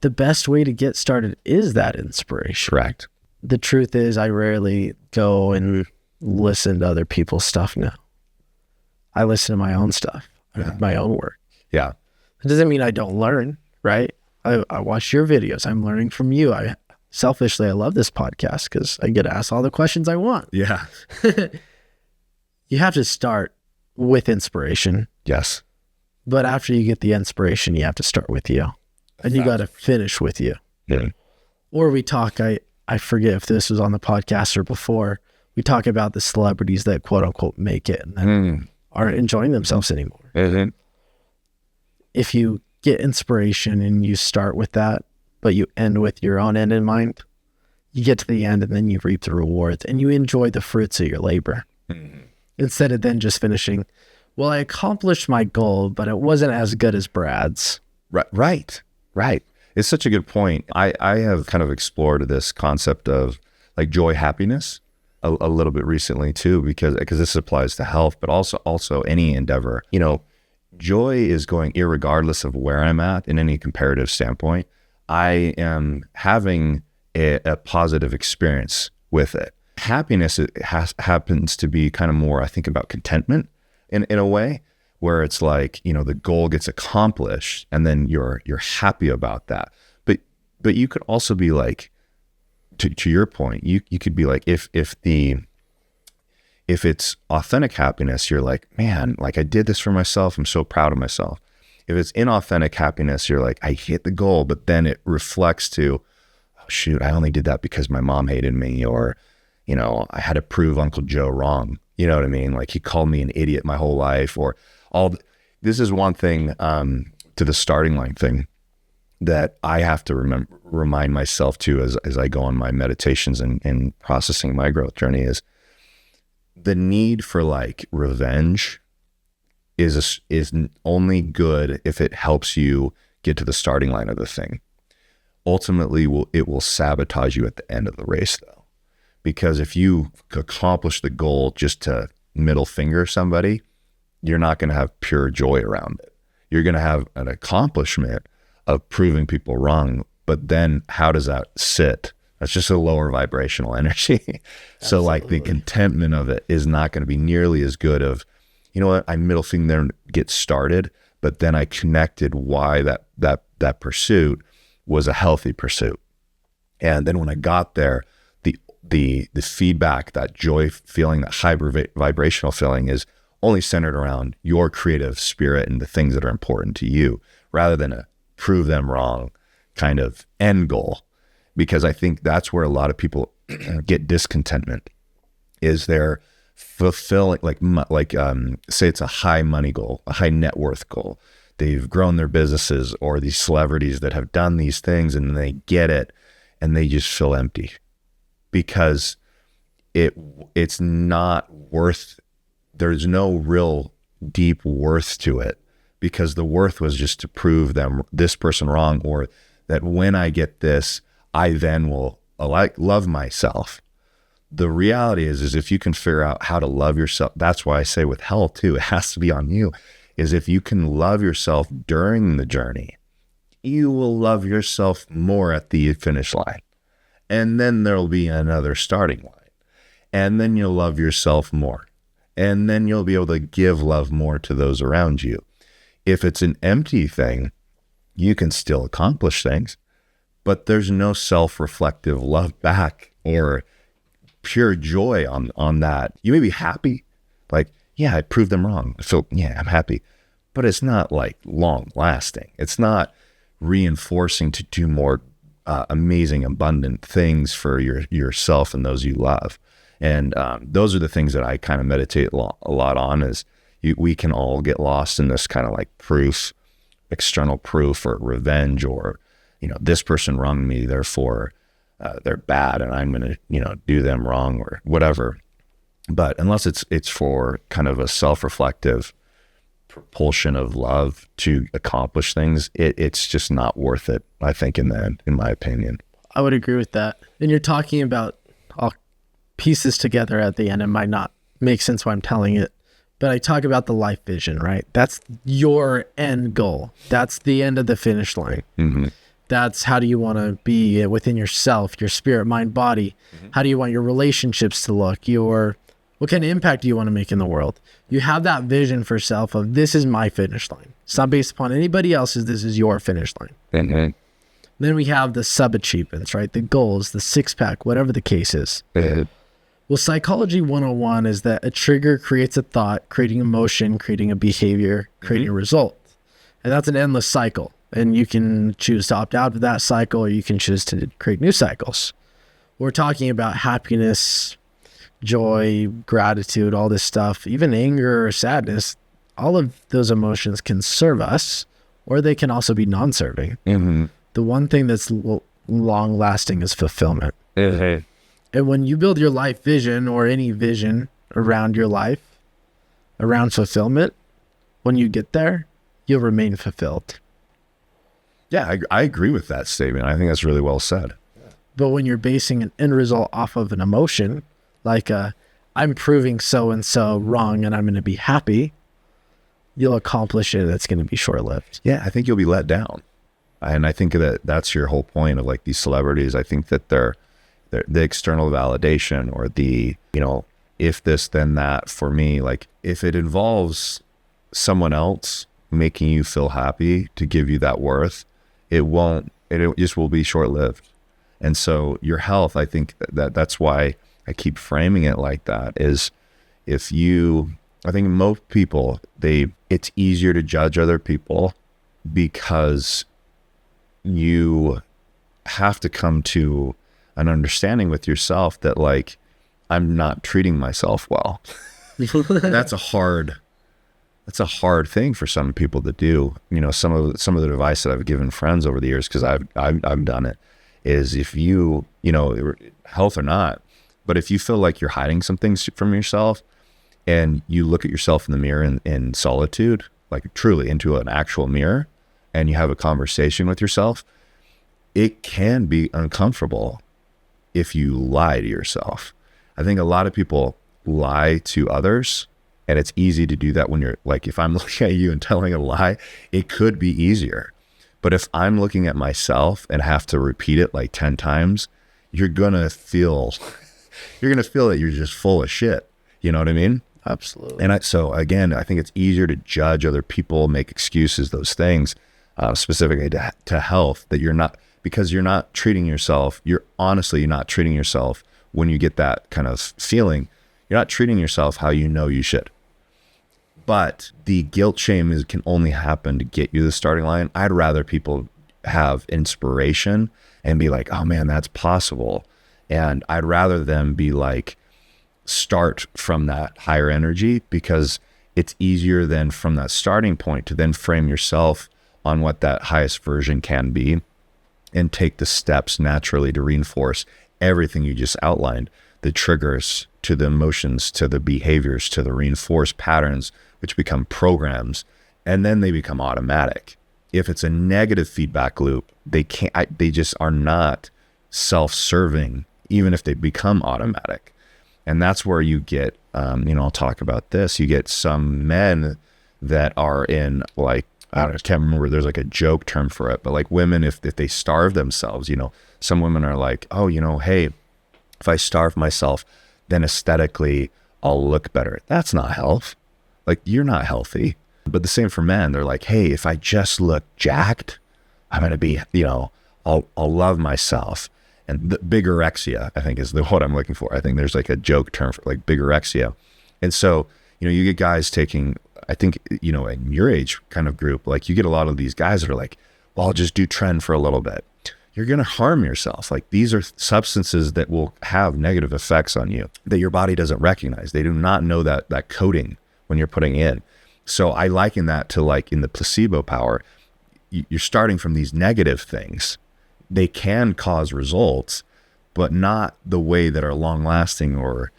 The best way to get started is that inspiration. Correct. The truth is, I rarely go and listen to other people's stuff now. I listen to my own stuff, my own work. Yeah. It doesn't mean I don't learn, right? I watch your videos. I'm learning from you. Selfishly, I love this podcast because I get to ask all the questions I want. Yeah. You have to start with inspiration. Yes. But after you get the inspiration, you have to start with you. And you got to finish with you. Yeah. Or we talk, I forget if this was on the podcast or before, we talk about the celebrities that quote unquote make it and then aren't enjoying themselves anymore. Mm-hmm. If you get inspiration and you start with that, but you end with your own end in mind, you get to the end and then you reap the rewards and you enjoy the fruits of your labor. Mm-hmm. Instead of then just finishing, well, I accomplished my goal, but it wasn't as good as Brad's. Right. It's such a good point. I have kind of explored this concept of like joy, happiness a little bit recently too, because this applies to health, but also any endeavor. You know, joy is going irregardless of where I'm at in any comparative standpoint. I am having a positive experience with it. Happiness happens to be kind of more, I think, about contentment in a way, where it's like, you know, the goal gets accomplished and then you're happy about that. But you could also be like, to your point, you could be like, if it's authentic happiness, you're like, man, like I did this for myself. I'm so proud of myself. If it's inauthentic happiness, you're like, I hit the goal, but then it reflects to, oh shoot, I only did that because my mom hated me, or, you know, I had to prove Uncle Joe wrong. You know what I mean? Like he called me an idiot my whole life, or this is one thing to the starting line thing that I have to remind myself to as I go on my meditations and processing my growth journey is the need for like revenge is only good if it helps you get to the starting line of the thing. Ultimately, it will sabotage you at the end of the race though, because if you accomplish the goal just to middle finger somebody, you're not going to have pure joy around it. You're going to have an accomplishment of proving people wrong, but then how does that sit? That's just a lower vibrational energy. So like the contentment of it is not going to be nearly as good of, you know what, I middle finger and get started, but then I connected why that pursuit was a healthy pursuit. And then when I got there, the feedback, that joy feeling, that high vibrational feeling is only centered around your creative spirit and the things that are important to you, rather than a prove them wrong kind of end goal. Because I think that's where a lot of people get discontentment, is they're fulfilling, like say it's a high money goal, a high net worth goal. they've grown their businesses, or these celebrities that have done these things and they get it and they just feel empty because it's not worth, there's no real deep worth to it, because the worth was just to prove this person wrong, or that when I get this, I then will love myself. The reality is if you can figure out how to love yourself, that's why I say with health too, it has to be on you, is if you can love yourself during the journey, you will love yourself more at the finish line. And then there'll be another starting line. And then you'll love yourself more. And then you'll be able to give love more to those around you. If it's an empty thing, you can still accomplish things, but there's no self-reflective love back or pure joy on that. You may be happy, like, yeah, I proved them wrong. So yeah, I'm happy, but it's not like long lasting. It's not reinforcing to do more amazing, abundant things for yourself and those you love. And those are the things that I kind of meditate a lot on, is we can all get lost in this kind of like proof, external proof, or revenge, or, this person wronged me, therefore they're bad and I'm going to, do them wrong or whatever. But unless it's for kind of a self-reflective propulsion of love to accomplish things, it's just not worth it, I think, in the end, in my opinion. I would agree with that. And you're talking about all pieces together at the end. It might not make sense why I'm telling it, but I talk about the life vision, right? That's your end goal. That's the end of the finish line. Mm-hmm. That's how do you want to be within yourself, your spirit, mind, body? Mm-hmm. How do you want your relationships to look? What kind of impact do you want to make in the world? You have that vision for self of, this is my finish line. It's not based upon anybody else's. This is your finish line. Mm-hmm. Then we have the sub-achievements, right? The goals, the six-pack, whatever the case is. Mm-hmm. Well, Psychology 101 is that a trigger creates a thought, creating emotion, creating a behavior, creating a result. And that's an endless cycle. And you can choose to opt out of that cycle, or you can choose to create new cycles. We're talking about happiness, joy, gratitude, all this stuff, even anger or sadness. All of those emotions can serve us, or they can also be non-serving. Mm-hmm. The one thing that's long-lasting is fulfillment. Mm-hmm. And when you build your life vision, or any vision around your life, around fulfillment, when you get there, you'll remain fulfilled. Yeah, I agree with that statement. I think that's really well said. But when you're basing an end result off of an emotion, like I'm proving so-and-so wrong and I'm going to be happy, you'll accomplish it. It's going to be short-lived. Yeah, I think you'll be let down. And I think that's your whole point of like these celebrities. I think that they're the external validation, or the, if this, then that. For me, like, if it involves someone else making you feel happy to give you that worth, it just will be short-lived. And so your health, I think that's why I keep framing it like that, is I think most people, it's easier to judge other people because you have to come to an understanding with yourself that, like, I'm not treating myself well. That's a hard thing for some people to do. Some of the advice that I've given friends over the years, because I've done it, is if you, health or not, but if you feel like you're hiding some things from yourself, and you look at yourself in the mirror in solitude, like truly into an actual mirror, and you have a conversation with yourself, it can be uncomfortable if you lie to yourself. I think a lot of people lie to others, and it's easy to do that when you're like, if I'm looking at you and telling a lie, it could be easier. But if I'm looking at myself and have to repeat it like 10 times, you're going to feel that you're just full of shit. You know what I mean? Absolutely. And so again, I think it's easier to judge other people, make excuses, those things, specifically to health, that you're not, because you're not treating yourself. You're not treating yourself when you get that kind of feeling. You're not treating yourself how you should. But the guilt shame can only happen to get you to the starting line. I'd rather people have inspiration and be like, oh man, that's possible. And I'd rather them be like, start from that higher energy, because it's easier then from that starting point to then frame yourself on what that highest version can be and take the steps naturally to reinforce everything you just outlined, the triggers to the emotions, to the behaviors, to the reinforced patterns, which become programs, and then they become automatic. If it's a negative feedback loop, they just are not self-serving, even if they become automatic. And that's where you get, I'll talk about this. You get some men that are in like, I can't remember, there's like a joke term for it, but like women, if they starve themselves, some women are like, oh, hey, if I starve myself, then aesthetically I'll look better. That's not health. Like, you're not healthy. But the same for men. They're like, hey, if I just look jacked, I'm going to be, I'll love myself. And the bigorexia, I think, is what I'm looking for. I think there's like a joke term for like bigorexia. And so, you get guys taking, I think, in your age kind of group, like you get a lot of these guys that are like, well, I'll just do trend for a little bit. You're going to harm yourself. Like, these are substances that will have negative effects on you that your body doesn't recognize. They do not know that coding when you're putting in. So I liken that to like in the placebo power, you're starting from these negative things. They can cause results, but not the way that are long lasting or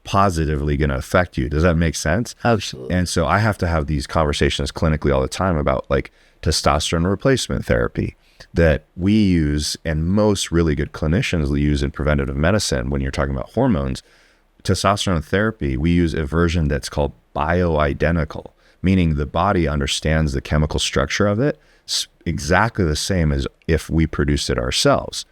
positively going to affect you. Does that make sense? Absolutely. And so I have to have these conversations clinically all the time about like testosterone replacement therapy that we use, and most really good clinicians use in preventative medicine. When you're talking about hormones, testosterone therapy, we use a version that's called bioidentical, meaning the body understands the chemical structure of it exactly the same as if we produced it ourselves.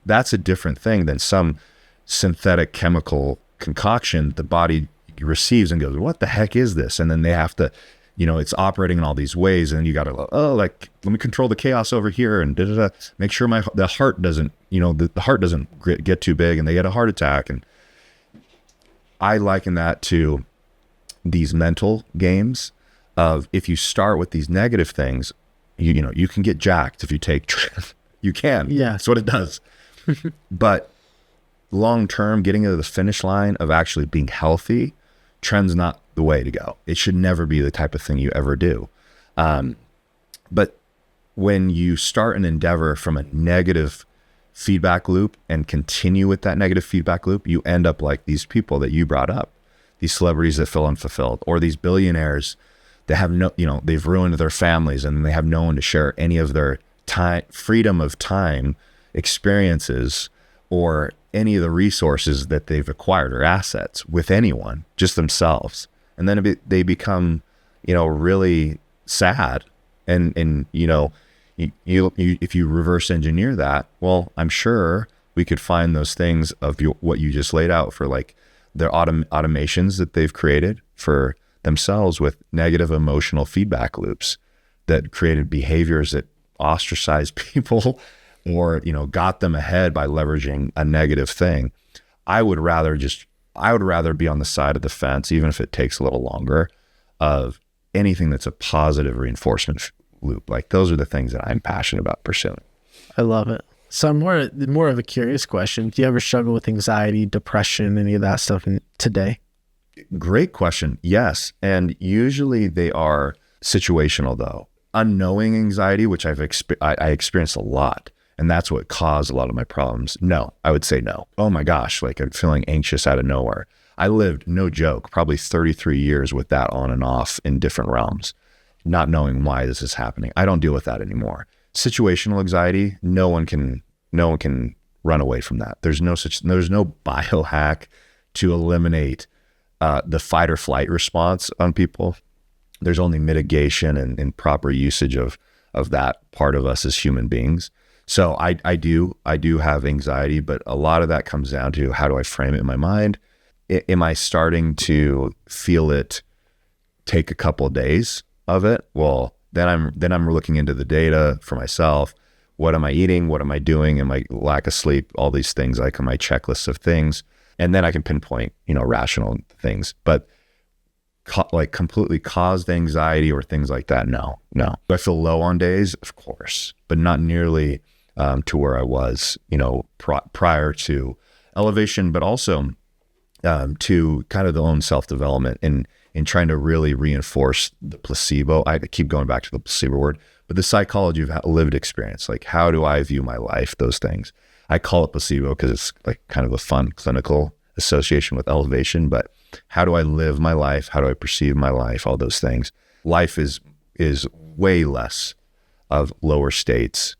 That's a different thing than some synthetic chemical concoction the body receives and goes, what the heck is this? And then they have to, it's operating in all these ways, and you got to, let me control the chaos over here and make sure the heart doesn't, the heart doesn't get too big and they get a heart attack. And I liken that to these mental games of, if you start with these negative things, you can get jacked if you take you can. Yeah. That's what it does. But long term, getting to the finish line of actually being healthy, trend's not the way to go. It should never be the type of thing you ever do. But when you start an endeavor from a negative feedback loop and continue with that negative feedback loop, you end up like these people that you brought up, these celebrities that feel unfulfilled, or these billionaires that have they've ruined their families and they have no one to share any of their time, freedom of time, experiences, or any of the resources that they've acquired or assets with anyone, just themselves. And then they become, really sad. And you if you reverse engineer that, well, I'm sure we could find those things of what you just laid out for like their automations that they've created for themselves with negative emotional feedback loops that created behaviors that ostracize people or, got them ahead by leveraging a negative thing. I would rather be on the side of the fence, even if it takes a little longer, of anything that's a positive reinforcement loop. Like, those are the things that I'm passionate about pursuing. I love it. So I'm more of a curious question. Do you ever struggle with anxiety, depression, any of that stuff today? Great question. Yes. And usually they are situational though. Unknowing anxiety, which I experienced a lot. And that's what caused a lot of my problems. No, I would say no. Oh my gosh, like I'm feeling anxious out of nowhere. I lived, no joke, probably 33 years with that on and off in different realms, not knowing why this is happening. I don't deal with that anymore. Situational anxiety, no one can run away from that. There's no biohack to eliminate the fight or flight response on people. There's only mitigation and proper usage of that part of us as human beings. So I do have anxiety, but a lot of that comes down to, how do I frame it in my mind? Am I starting to feel it take a couple of days of it? Well, then I'm looking into the data for myself. What am I eating? What am I doing? Am I lack of sleep? All these things, like on my checklist of things. And then I can pinpoint, rational things, but like completely caused anxiety or things like that. No. Do I feel low on days? Of course, but not nearly to where I was, prior to elevation, but also to kind of the own self-development and in trying to really reinforce the placebo. I keep going back to the placebo word, but the psychology of lived experience. Like, how do I view my life? Those things. I call it placebo because it's like kind of a fun clinical association with elevation, but how do I live my life? How do I perceive my life? All those things. Life is way less of lower states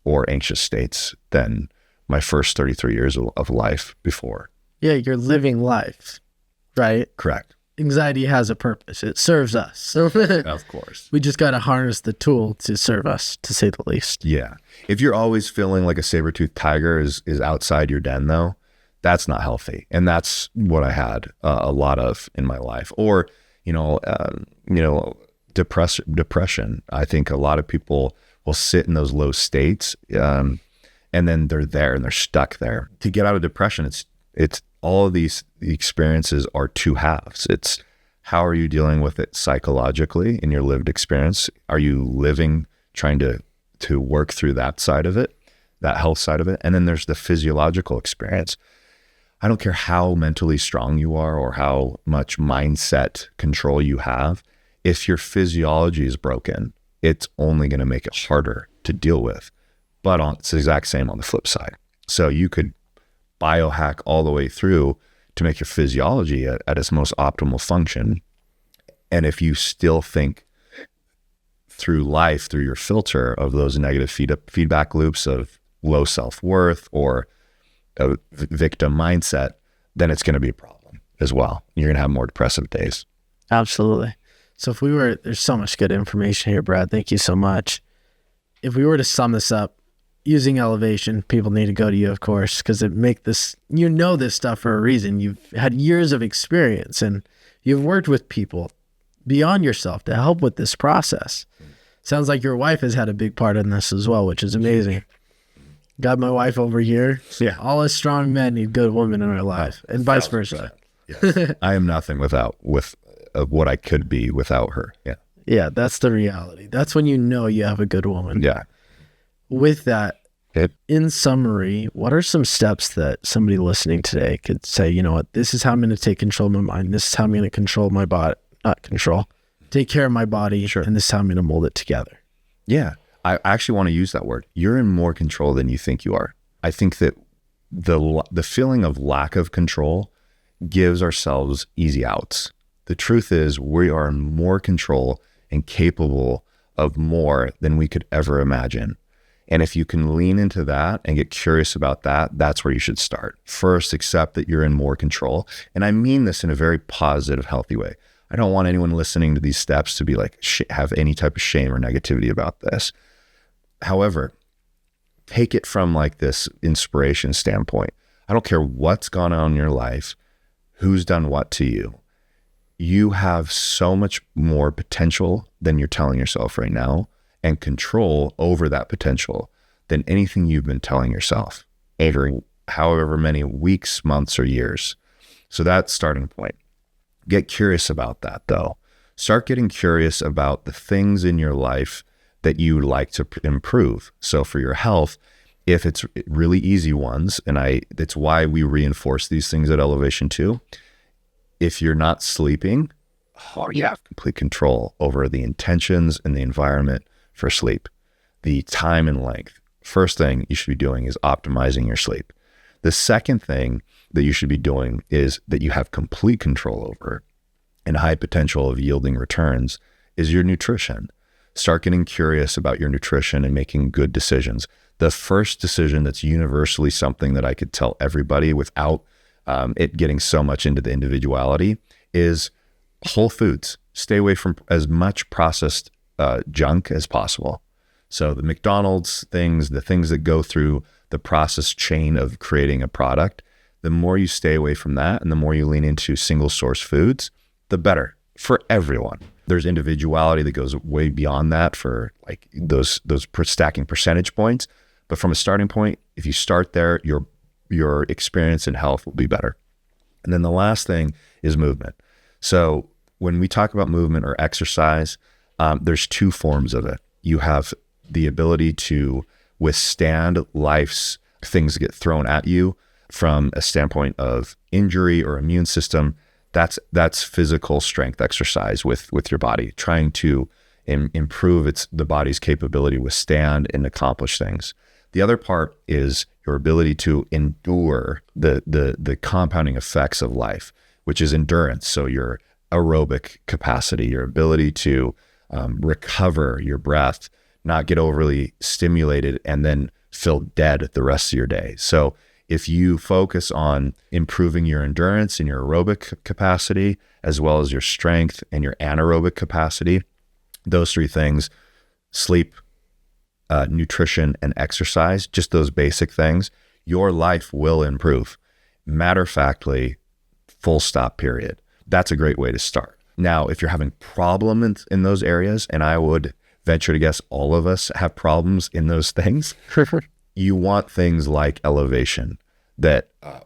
or anxious states than my first 33 years of life before. Yeah, you're living life, right? Correct. Anxiety has a purpose. It serves us. Of course. We just got to harness the tool to serve us, to say the least. Yeah. If you're always feeling like a saber-toothed tiger is outside your den, though, that's not healthy. And that's what I had a lot of in my life. Or, depression. I think a lot of people will sit in those low states and then they're there and they're stuck there. To get out of depression, it's all of these experiences are two halves. It's how are you dealing with it psychologically in your lived experience? Are you living, trying to work through that side of it, that health side of it? And then there's the physiological experience. I don't care how mentally strong you are or how much mindset control you have. If your physiology is broken, it's only going to make it harder to deal with. But it's the exact same on the flip side. So you could biohack all the way through to make your physiology at its most optimal function. And if you still think through life, through your filter of those negative feedback loops of low self-worth or a victim mindset, then it's going to be a problem as well. You're going to have more depressive days. Absolutely. So there's so much good information here, Brad. Thank you so much. If we were to sum this up, using elevation, people need to go to you, of course, because this stuff for a reason. You've had years of experience and you've worked with people beyond yourself to help with this process. Sounds like your wife has had a big part in this as well, which is amazing. Got my wife over here. Yeah. All us strong men need good women in our life, and vice versa. Yes. I am nothing with what I could be without her. Yeah. Yeah, that's the reality. That's when you have a good woman. Yeah. With that, in summary, what are some steps that somebody listening today could say, you know what, this is how I'm going to take control of my mind. This is how I'm going to control my body, take care of my body. Sure. And this is how I'm going to mold it together. Yeah. I actually want to use that word. You're in more control than you think you are. I think that the feeling of lack of control gives ourselves easy outs. The truth is we are in more control and capable of more than we could ever imagine. And if you can lean into that and get curious about that, that's where you should start. First, accept that you're in more control. And I mean this in a very positive, healthy way. I don't want anyone listening to these steps to be like, have any type of shame or negativity about this. However, take it from like this inspiration standpoint. I don't care what's gone on in your life, who's done what to you. You have so much more potential than you're telling yourself right now, and control over that potential than anything you've been telling yourself over however many weeks, months, or years. So that's starting point. Get curious about that though. Start getting curious about the things in your life that you would like to improve. So for your health, if it's really easy ones, and it's why we reinforce these things at Elevation too. If you're not sleeping, you have complete control over the intentions and the environment for sleep, the time and length. First thing you should be doing is optimizing your sleep. The second thing that you should be doing is that you have complete control over and high potential of yielding returns is your nutrition. Start getting curious about your nutrition and making good decisions. The first decision that's universally something that I could tell everybody without it getting so much into the individuality is whole foods. Stay away from as much processed junk as possible. So the McDonald's things, the things that go through the process chain of creating a product, the more you stay away from that and the more you lean into single source foods, the better for everyone. There's individuality that goes way beyond that for like those stacking percentage points. But from a starting point, if you start there, your experience and health will be better. And then the last thing is movement. So when we talk about movement or exercise, there's two forms of it. You have the ability to withstand life's things that get thrown at you from a standpoint of injury or immune system. That's physical strength exercise with your body, trying to improve the body's capability to withstand and accomplish things. The other part is your ability to endure the compounding effects of life, which is endurance. So your aerobic capacity, your ability to recover your breath, not get overly stimulated and then feel dead the rest of your day. So if you focus on improving your endurance and your aerobic capacity, as well as your strength and your anaerobic capacity, those three things, sleep, nutrition, and exercise, just those basic things, your life will improve. Matter of factly, full stop, period. That's a great way to start. Now, if you're having problems in those areas, and I would venture to guess all of us have problems in those things, you want things like elevation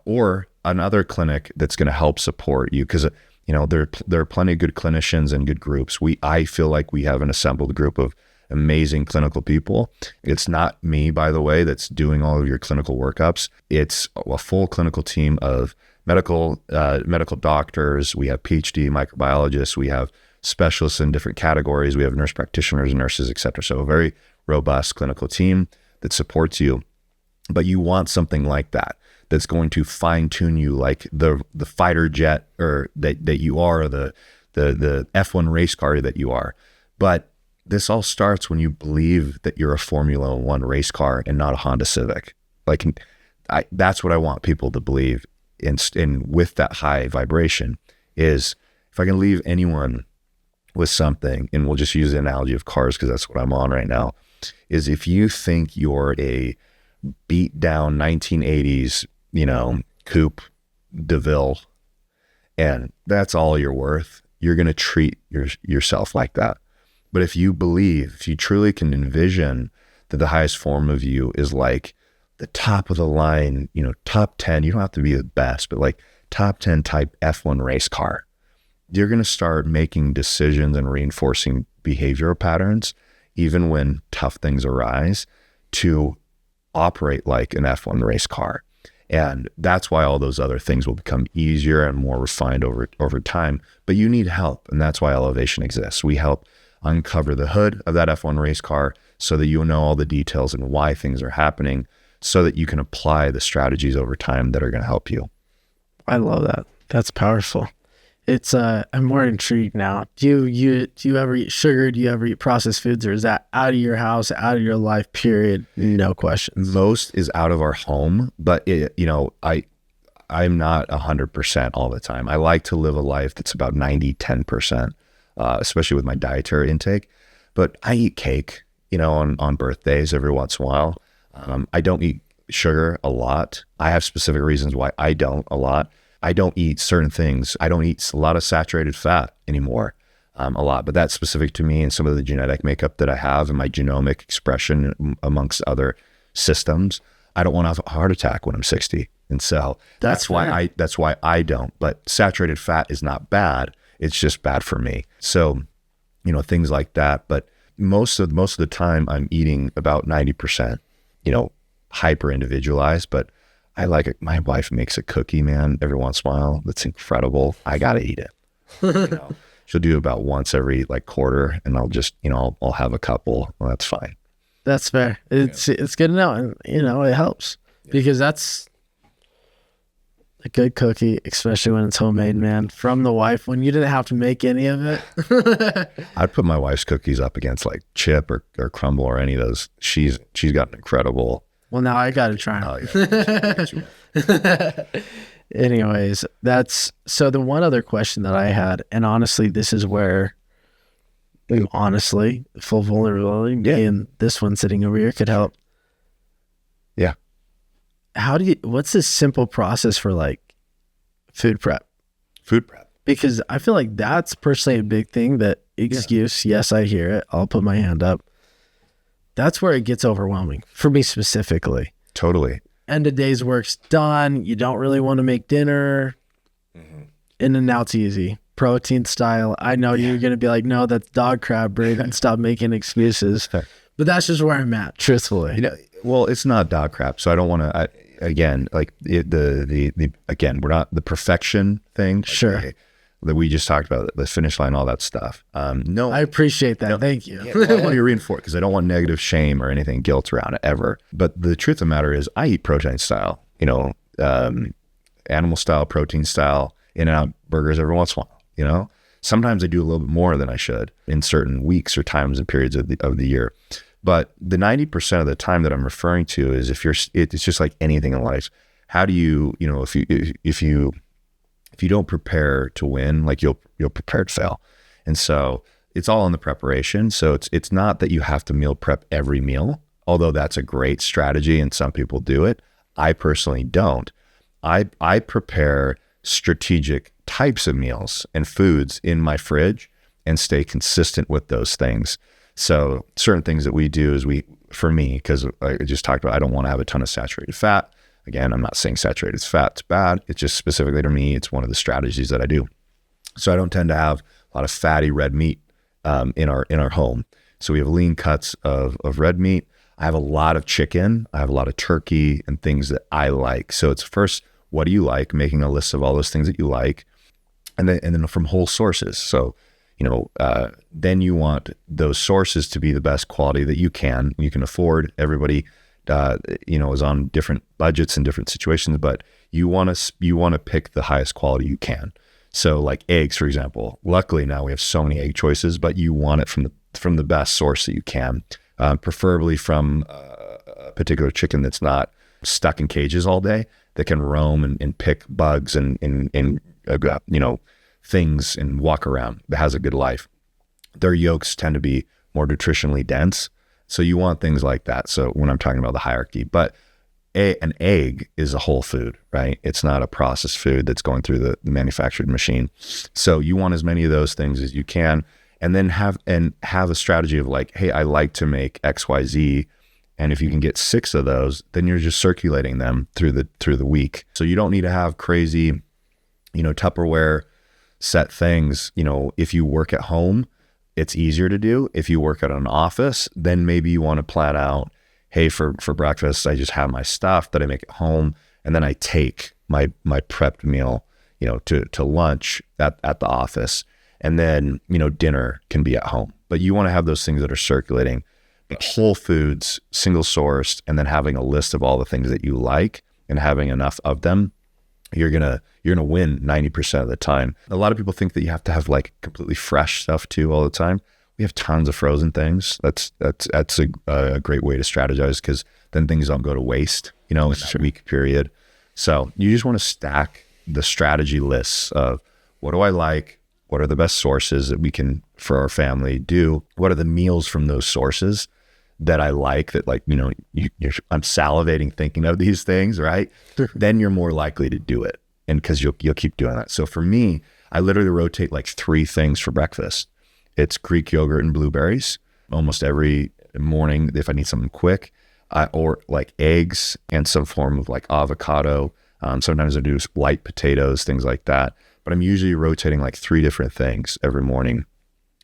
or another clinic that's going to help support you, because there are plenty of good clinicians and good groups. I feel like we have an assembled group of amazing clinical people. It's not me, by the way, that's doing all of your clinical workups. It's a full clinical team of medical doctors. We have PhD microbiologists. We have specialists in different categories. We have nurse practitioners, nurses, et cetera. So a very robust clinical team that supports you. But you want something like that that's going to fine tune you, like the fighter jet or that you are, the F1 race car that you are. But this all starts when you believe that you're a Formula One race car and not a Honda Civic. That's what I want people to believe in with that high vibration is, if I can leave anyone with something, and we'll just use the analogy of cars because that's what I'm on right now, is if you think you're a beat down 1980s, coupe DeVille, and that's all you're worth, you're going to treat yourself like that. But if you truly can envision that the highest form of you is like the top of the line, top 10, you don't have to be the best, but like top 10 type F1 race car, you're going to start making decisions and reinforcing behavioral patterns, even when tough things arise, to operate like an F1 race car. And that's why all those other things will become easier and more refined over time. But you need help. And that's why Elevation exists. We help uncover the hood of that F1 race car so that you know all the details and why things are happening, so that you can apply the strategies over time that are going to help you. I love that. That's powerful. It's I'm more intrigued now. Do you ever eat sugar? Do you ever eat processed foods, or is that out of your house, out of your life, period? No questions. Most is out of our home, but I'm not 100% all the time. I like to live a life that's about 90-10%, especially with my dietary intake. But I eat cake, on birthdays every once in a while. I don't eat sugar a lot. I have specific reasons why I don't a lot. I don't eat certain things. I don't eat a lot of saturated fat anymore, a lot, but that's specific to me and some of the genetic makeup that I have and my genomic expression amongst other systems. I don't want to have a heart attack when I'm 60. And so that's why I don't, but saturated fat is not bad. It's just bad for me. So, things like that. But most of the time I'm eating about 90%, hyper individualized, but I like it. My wife makes a cookie, man, every once in a while. That's incredible. I got to eat it. She'll do about once every quarter, and I'll just, I'll have a couple. Well, that's fine. That's fair. It's good to know. And, it helps because that's a good cookie, especially when it's homemade, man, from the wife, when you didn't have to make any of it. I'd put my wife's cookies up against Chip or Crumble or any of those. She's got an incredible. Well, now I got to try them. Anyways, so the one other question that I had, and honestly, this is where, full vulnerability, and this one sitting over here could help. Yeah. What's the simple process for food prep? Food prep. Because I feel like that's personally a big thing, that excuse. Yes, I hear it. I'll put my hand up. That's where it gets overwhelming for me specifically. Totally. End of day's work's done. You don't really want to make dinner. Mm-hmm. In and out's easy. Protein style. I know you're going to be like, no, that's dog crap, Braiden. Stop making excuses. But that's just where I'm at, truthfully. Well, it's not dog crap. So I don't want to, again, we're not the perfection thing. Sure. that we just talked about, the finish line, all that stuff. No, I appreciate that. no, Thank you. yeah, well, I want to reinforce because I don't want negative shame or anything, guilt around it ever. But the truth of the matter is, I eat protein style, animal style, protein style, In-N-Out burgers every once in a while. Sometimes I do a little bit more than I should in certain weeks or times and periods of the year. But the 90% of the time that I'm referring to is it's just like anything in life. How do you, if you don't prepare to win, like you'll prepare to fail. And so it's all in the preparation. So it's not that you have to meal prep every meal, although that's a great strategy and some people do it. I personally don't. I prepare strategic types of meals and foods in my fridge and stay consistent with those things. So certain things that we do is for me, because I just talked about, I don't want to have a ton of saturated fat. Again, I'm not saying saturated fat's bad. It's just specifically to me, it's one of the strategies that I do. So I don't tend to have a lot of fatty red meat in our home. So we have lean cuts of red meat. I have a lot of chicken. I have a lot of turkey and things that I like. So it's first, what do you like? Making a list of all those things that you like, and then from whole sources. So then you want those sources to be the best quality that you can afford. Everybody is on different budgets and different situations, but you want to pick the highest quality you can. So like eggs, for example, luckily now we have so many egg choices, but you want it from the best source that you can, preferably from a particular chicken that's not stuck in cages all day, that can roam and pick bugs and things and walk around, that has a good life. Their yolks tend to be more nutritionally dense. So you want things like that. So when I'm talking about the hierarchy, but an egg is a whole food, right? It's not a processed food that's going through the manufactured machine. So you want as many of those things as you can, and then have a strategy of like, hey, I like to make XYZ. And if you can get 6 of those, then you're just circulating them through the week. So you don't need to have crazy, Tupperware set things. If you work at home, it's easier to do. If you work at an office, then maybe you want to plan out, hey, for breakfast, I just have my stuff that I make at home, and then I take my prepped meal, to lunch at the office, and then, dinner can be at home. But you want to have those things that are circulating. But whole foods, single sourced, and then having a list of all the things that you like and having enough of them, you're gonna win 90% of the time. A lot of people think that you have to have like completely fresh stuff too all the time. We have tons of frozen things. That's a great way to strategize, because then things don't go to waste, in that week period. So you just want to stack the strategy lists of, what do I like? What are the best sources that we can, for our family, do? What are the meals from those sources that I like, that like, I'm salivating thinking of these things, right? Then you're more likely to do it. And because you'll keep doing that. So for me, I literally rotate like 3 things for breakfast. It's Greek yogurt and blueberries almost every morning if I need something quick, or like eggs and some form of like avocado. Sometimes I do light potatoes, things like that. But I'm usually rotating like 3 different things every morning.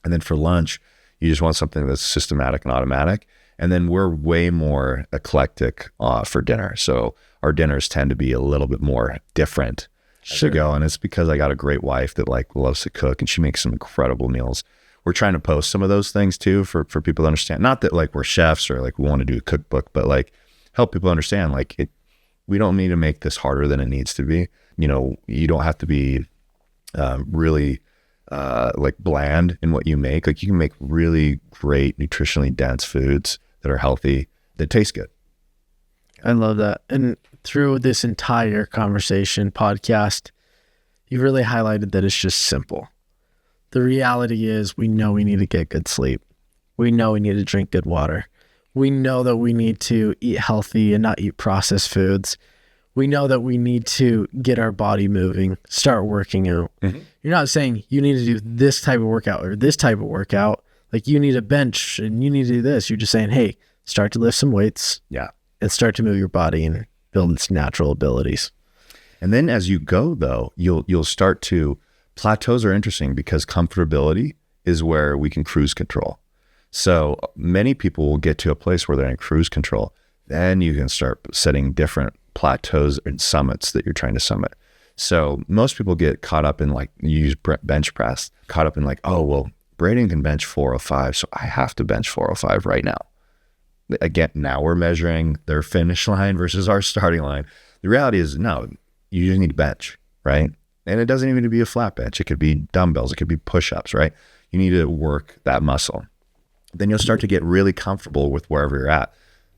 And then for lunch, you just want something that's systematic and automatic. And then we're way more eclectic for dinner. So our dinners tend to be a little bit more different as we go. And it's because I got a great wife that like loves to cook, and she makes some incredible meals. We're trying to post some of those things too for people to understand. Not that like we're chefs or like we want to do a cookbook, but like help people understand like we don't need to make this harder than it needs to be. You don't have to be really like bland in what you make. Like you can make really great nutritionally dense foods that are healthy, that taste good. I love that. And through this entire conversation podcast, you really highlighted that it's just simple. The reality is, we know we need to get good sleep. We know we need to drink good water. We know that we need to eat healthy and not eat processed foods. We know that we need to get our body moving, start working out. Mm-hmm. You're not saying you need to do this type of workout or this type of workout. Like you need a bench and you need to do this. You're just saying, hey, start to lift some weights. Yeah. And start to move your body and build its natural abilities. And then as you go though, you'll start to, plateaus are interesting because comfortability is where we can cruise control. So many people will get to a place where they're in cruise control. Then you can start setting different plateaus and summits that you're trying to summit. So most people get caught up in like, you use bench press, caught up in like, oh, well, Braiden can bench 405, so I have to bench 405 right now. Again, now we're measuring their finish line versus our starting line. The reality is, no, you just need to bench, right? And it doesn't even need to be a flat bench. It could be dumbbells. It could be push-ups, right? You need to work that muscle. Then you'll start to get really comfortable with wherever you're at.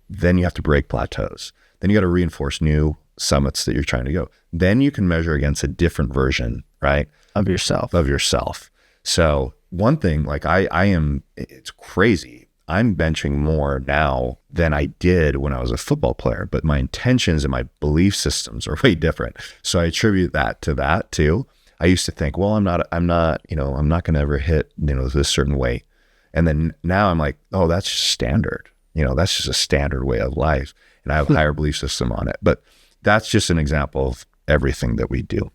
Then you have to break plateaus. Then you got to reinforce new summits that you're trying to go. Then you can measure against a different version, right? Of yourself. So one thing, like it's crazy. I'm benching more now than I did when I was a football player, but my intentions and my belief systems are way different. So I attribute that to that too. I used to think, well, I'm not going to ever hit, this certain weight. And then now I'm like, oh, that's just standard. That's just a standard way of life. And I have a higher belief system on it. But that's just an example of everything that we do.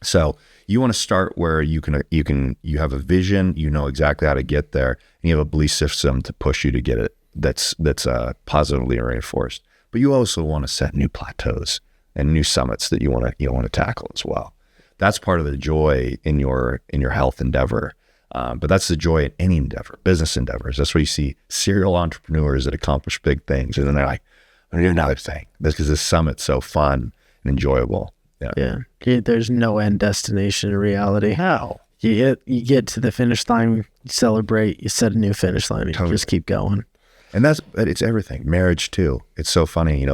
So you want to start where you have a vision, you know exactly how to get there, and you have a belief system to push you to get it that's positively reinforced. But you also want to set new plateaus and new summits that you want to tackle as well. That's part of the joy in your health endeavor. But that's the joy in any endeavor, business endeavors. That's where you see serial entrepreneurs that accomplish big things, and then they're like, I'm gonna do another thing. That's because this summit's so fun and enjoyable. Yeah. There's no end destination in reality. How? You get to the finish line, you celebrate, you set a new finish line, and you just keep going. And it's everything. Marriage too. It's so funny,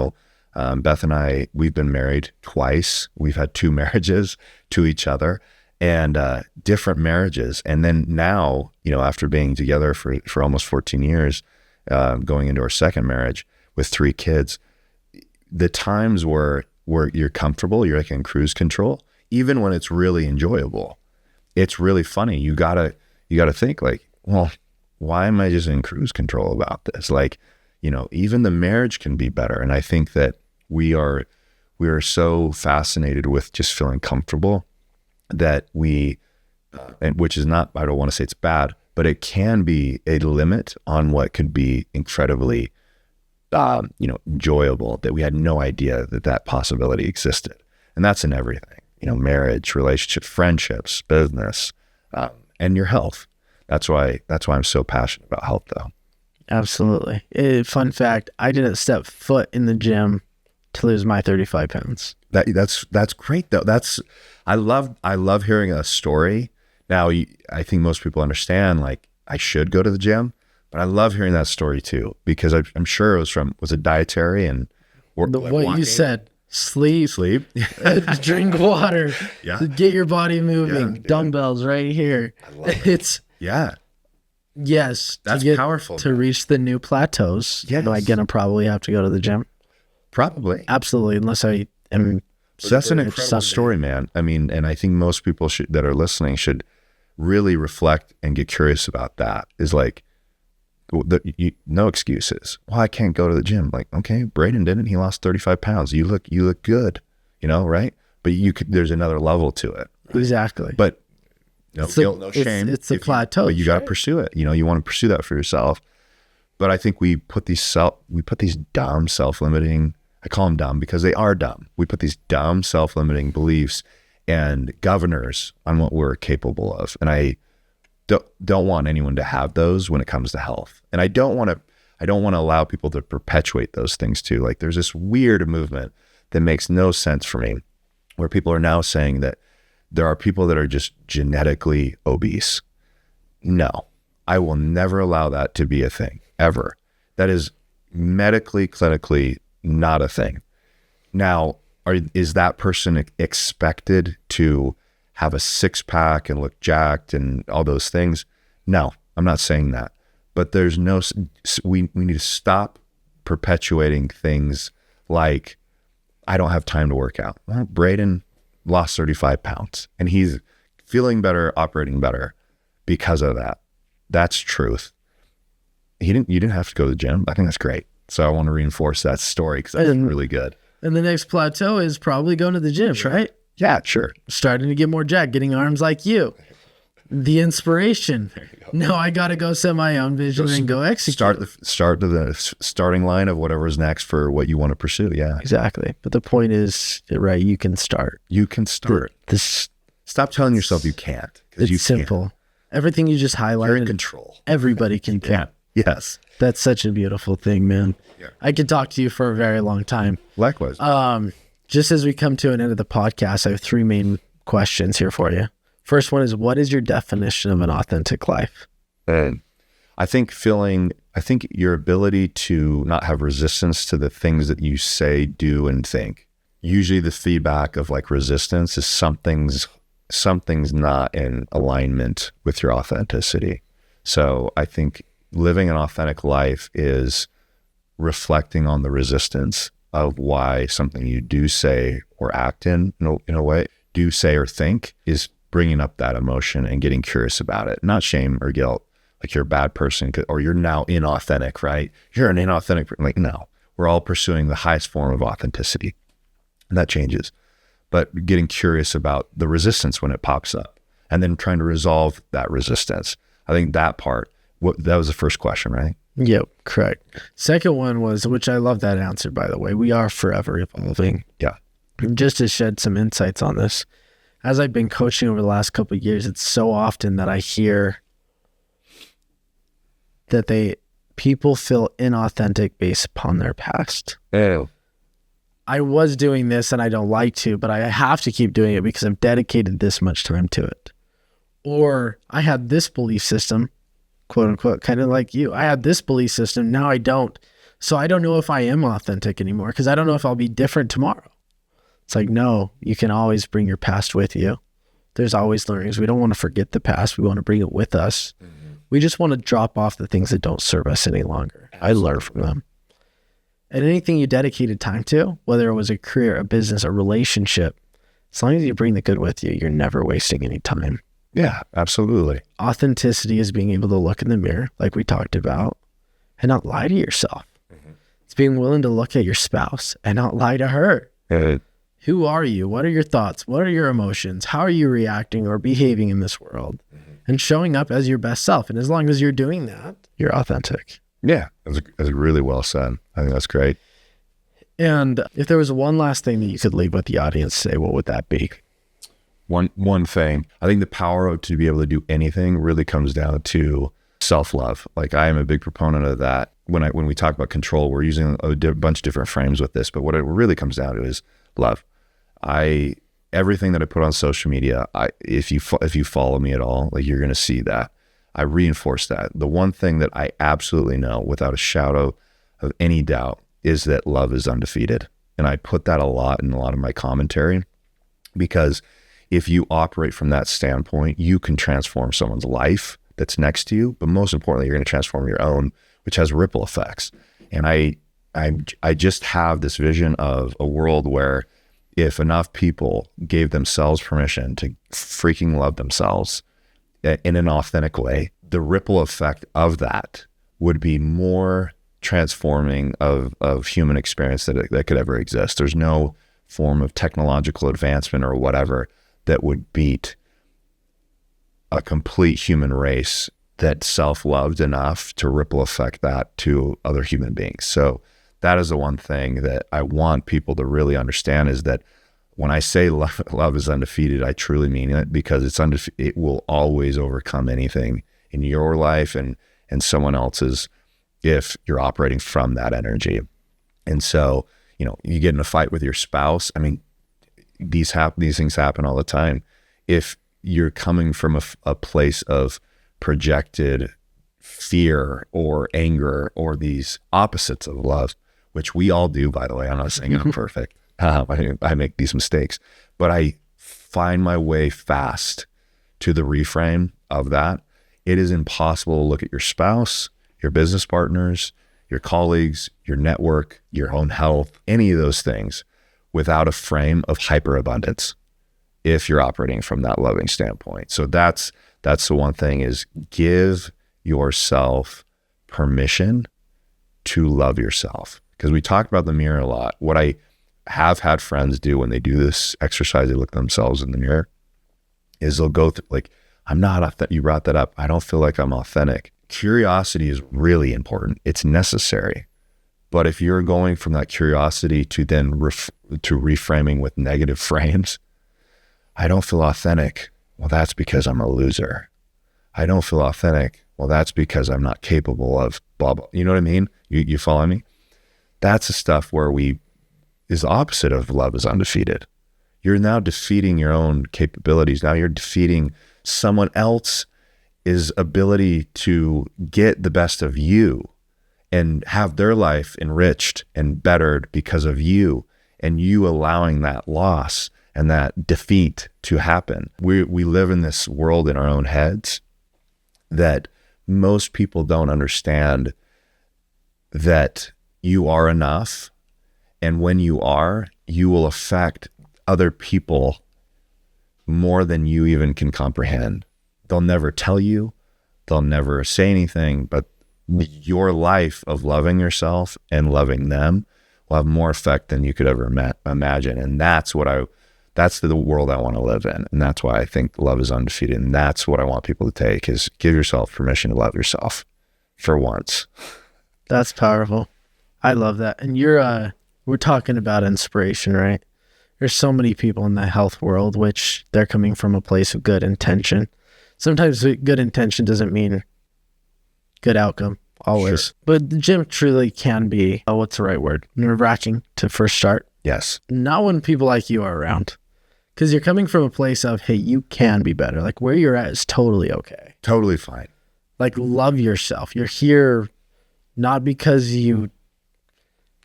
Beth and I, we've been married twice. We've had 2 marriages to each other, and different marriages. And then now, after being together for almost 14 years, going into our second marriage with 3 kids, the times where you're comfortable, you're like in cruise control, even when it's really enjoyable, it's really funny. You gotta think like, well, why am I just in cruise control about this? Like, even the marriage can be better. And I think that we are so fascinated with just feeling comfortable that and which is not, I don't want to say it's bad, but it can be a limit on what could be incredibly enjoyable, that we had no idea that possibility existed. And that's in everything, marriage, relationship, friendships, business, and your health. That's why I'm so passionate about health though. Absolutely. Fun fact, I didn't step foot in the gym to lose my 35 pounds. That's great though. I love hearing a story. Now, I think most people understand, like, I should go to the gym, but I love hearing that story too, because I'm sure it was it dietary and what you said, sleep, drink water, get your body moving, dumbbells right here. I love it. Yes, that's powerful to reach the new plateaus. Yes. Am I gonna probably have to go to the gym? Probably, absolutely, unless I am. So that's an incredible story, man. I mean, and I think most people that are listening should really reflect and get curious about that. Is like, no excuses. Well, I can't go to the gym. Like, okay, Braiden didn't. He lost 35 pounds. You look good, right? But there's another level to it. Right? Exactly. But no guilt, no shame. It's a plateau. But you got to pursue it. You want to pursue that for yourself. But I think we put these dumb self-limiting, I call them dumb because they are dumb. We put these dumb self-limiting beliefs and governors on what we're capable of. And I don't want anyone to have those when it comes to health. And I don't want to allow people to perpetuate those things too. Like, there's this weird movement that makes no sense for me, where people are now saying that there are people that are just genetically obese. No, I will never allow that to be a thing, ever. That is medically, clinically not a thing. Now, is that person expected to have a 6-pack and look jacked and all those things? No, I'm not saying that. But we need to stop perpetuating things like, I don't have time to work out. Well, Braiden lost 35 pounds and he's feeling better, operating better because of that. That's truth. You didn't have to go to the gym. I think that's great. So I want to reinforce that story because that's really good. And the next plateau is probably going to the gym, right? Yeah, sure. Starting to get more jacked, getting arms like you. The inspiration. No, I got to go set my own vision and go execute. Start to the starting line of whatever's next for what you want to pursue. Yeah, exactly. But the point is, right, you can start. You can start. Stop telling yourself you can't. It's simple. Everything you just highlighted. You're in control. Everybody can. Yeah. Yes. That's such a beautiful thing, man. Yeah. I could talk to you for a very long time. Likewise. Just as we come to an end of the podcast, I have 3 main questions here for you. First one is, what is your definition of an authentic life? And I think your ability to not have resistance to the things that you say, do, and think. Usually the feedback of like resistance is something's not in alignment with your authenticity. So I think living an authentic life is reflecting on the resistance of why something you do say or act in a way, do say or think, is bringing up that emotion and getting curious about it. Not shame or guilt, like you're a bad person or you're now inauthentic, right? You're an inauthentic person. Like, no, we're all pursuing the highest form of authenticity, and that changes. But getting curious about the resistance when it pops up and then trying to resolve that resistance. I think that part, that was the first question, right? Yep, correct. Second one was, which I love that answer, by the way, we are forever evolving. Yeah. Just to shed some insights on this, as I've been coaching over the last couple of years, it's so often that I hear that people feel inauthentic based upon their past. Oh. I was doing this and I don't like to, but I have to keep doing it because I've dedicated this much time to it. Or I had this belief system, quote unquote, kind of like you. I had this belief system, now I don't. So I don't know if I am authentic anymore because I don't know if I'll be different tomorrow. It's like, no, you can always bring your past with you. There's always learnings. We don't want to forget the past. We want to bring it with us. Mm-hmm. We just want to drop off the things that don't serve us any longer. Absolutely. I learn from them. And anything you dedicated time to, whether it was a career, a business, a relationship, as long as you bring the good with you, you're never wasting any time. Yeah, absolutely. Authenticity is being able to look in the mirror, like we talked about, and not lie to yourself. Mm-hmm. It's being willing to look at your spouse and not lie to her. Who are you? What are your thoughts? What are your emotions? How are you reacting or behaving in this world? Mm-hmm. And showing up as your best self. And as long as you're doing that, you're authentic. Yeah, that's really well said. I think that's great. And if there was one last thing that you could leave with the audience, say, what would that be? One thing. I think the power to be able to do anything really comes down to self-love. Like, I am a big proponent of that. When we talk about control, we're using a bunch of different frames with this, but what it really comes down to is love. Everything that I put on social media, if you follow me at all, like, you're going to see that. I reinforce that. The one thing that I absolutely know without a shadow of any doubt is that love is undefeated. And I put that a lot in a lot of my commentary, because if you operate from that standpoint, you can transform someone's life that's next to you, but most importantly, you're going to transform your own, which has ripple effects. And I just have this vision of a world where if enough people gave themselves permission to freaking love themselves in an authentic way, the ripple effect of that would be more transforming of human experience that could ever exist. There's no form of technological advancement or whatever that would beat a complete human race that self-loved enough to ripple effect that to other human beings. So that is the one thing that I want people to really understand, is that when I say love is undefeated, I truly mean it, because it will always overcome anything in your life and someone else's if you're operating from that energy. And so, you get in a fight with your spouse. I mean, these things happen all the time. If you're coming from a place of projected fear or anger or these opposites of love, which we all do, by the way, I'm not saying I'm perfect. I make these mistakes, but I find my way fast to the reframe of that. It is impossible to look at your spouse, your business partners, your colleagues, your network, your own health, any of those things without a frame of hyperabundance if you're operating from that loving standpoint. So that's the one thing, is give yourself permission to love yourself. Because we talk about the mirror a lot. What I have had friends do when they do this exercise, they look at themselves in the mirror, is they'll go through, like, I'm not authentic. You brought that up. I don't feel like I'm authentic. Curiosity is really important. It's necessary. But if you're going from that curiosity to then to reframing with negative frames, I don't feel authentic. Well, that's because I'm a loser. I don't feel authentic. Well, that's because I'm not capable of blah, blah. You know what I mean? You follow me? That's the stuff where is the opposite of love is undefeated. You're now defeating your own capabilities. Now you're defeating someone else's ability to get the best of you and have their life enriched and bettered because of you, and you allowing that loss and that defeat to happen. We live in this world in our own heads that most people don't understand that you are enough. And when you are, you will affect other people more than you even can comprehend. They'll never tell you, they'll never say anything, but your life of loving yourself and loving them will have more effect than you could ever imagine. And that's the world I want to live in. And that's why I think love is undefeated. And that's what I want people to take, is give yourself permission to love yourself for once. That's powerful. I love that. And we're talking about inspiration, right? There's so many people in the health world, which they're coming from a place of good intention. Sometimes good intention doesn't mean good outcome, always. Sure. But the gym truly can be, what's the right word? Nerve-wracking to first start. Yes. Not when people like you are around. Because you're coming from a place of, hey, you can be better. Like where you're at is totally okay. Totally fine. Like love yourself. You're here not because you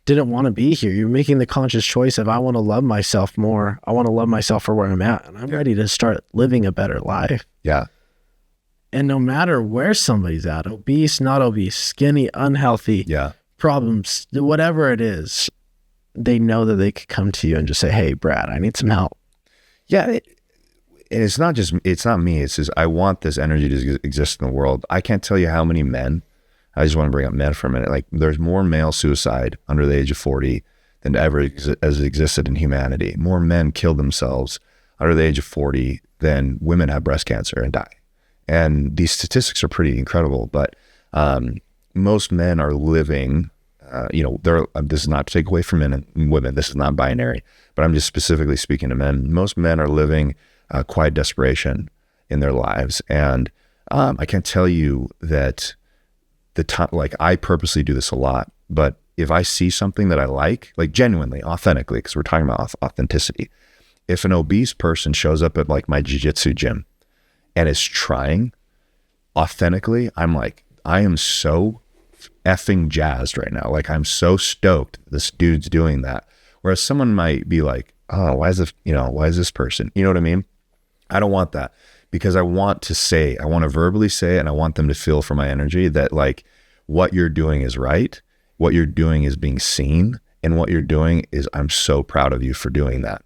didn't want to be here. You're making the conscious choice of, I want to love myself more. I want to love myself for where I'm at. And I'm ready to start living a better life. Yeah. And no matter where somebody's at, obese, not obese, skinny, unhealthy, problems, whatever it is, they know that they could come to you and just say, hey, Brad, I need some help. Yeah. And it's not me. It's just, I want this energy to exist in the world. I can't tell you how many men, I just want to bring up men for a minute. Like there's more male suicide under the age of 40 than ever has existed in humanity. More men kill themselves under the age of 40 than women have breast cancer and die. And these statistics are pretty incredible, but most men are living, this is not to take away from men and women, this is not binary, but I'm just specifically speaking to men. Most men are living quiet desperation in their lives. And I can tell you that I purposely do this a lot, but if I see something that I like genuinely, authentically, because we're talking about authenticity, if an obese person shows up at like my jiu-jitsu gym and is trying authentically, I'm like, I am so effing jazzed right now. Like I'm so stoked this dude's doing that. Whereas someone might be like, oh, why is this person? You know what I mean? I don't want that, because I want to verbally say, and I want them to feel from my energy that like what you're doing is right. What you're doing is being seen. And what you're doing is, I'm so proud of you for doing that.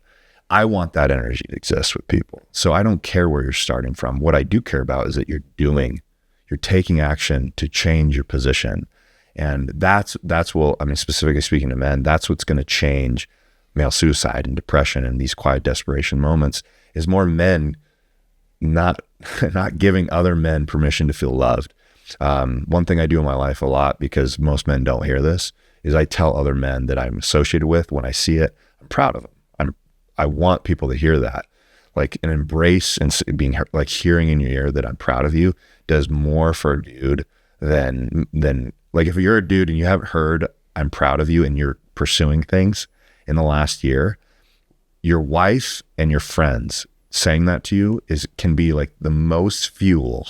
I want that energy to exist with people. So I don't care where you're starting from. What I do care about is that you're taking action to change your position. And that's what, I mean, specifically speaking to men, that's what's going to change male suicide and depression and these quiet desperation moments, is more men not giving other men permission to feel loved. One thing I do in my life a lot, because most men don't hear this, is I tell other men that I'm associated with, when I see it, I'm proud of them. I want people to hear that, like an embrace and being like hearing in your ear that I'm proud of you does more for a dude than like if you're a dude and you haven't heard I'm proud of you and you're pursuing things in the last year, your wife and your friends saying that to you can be like the most fuel.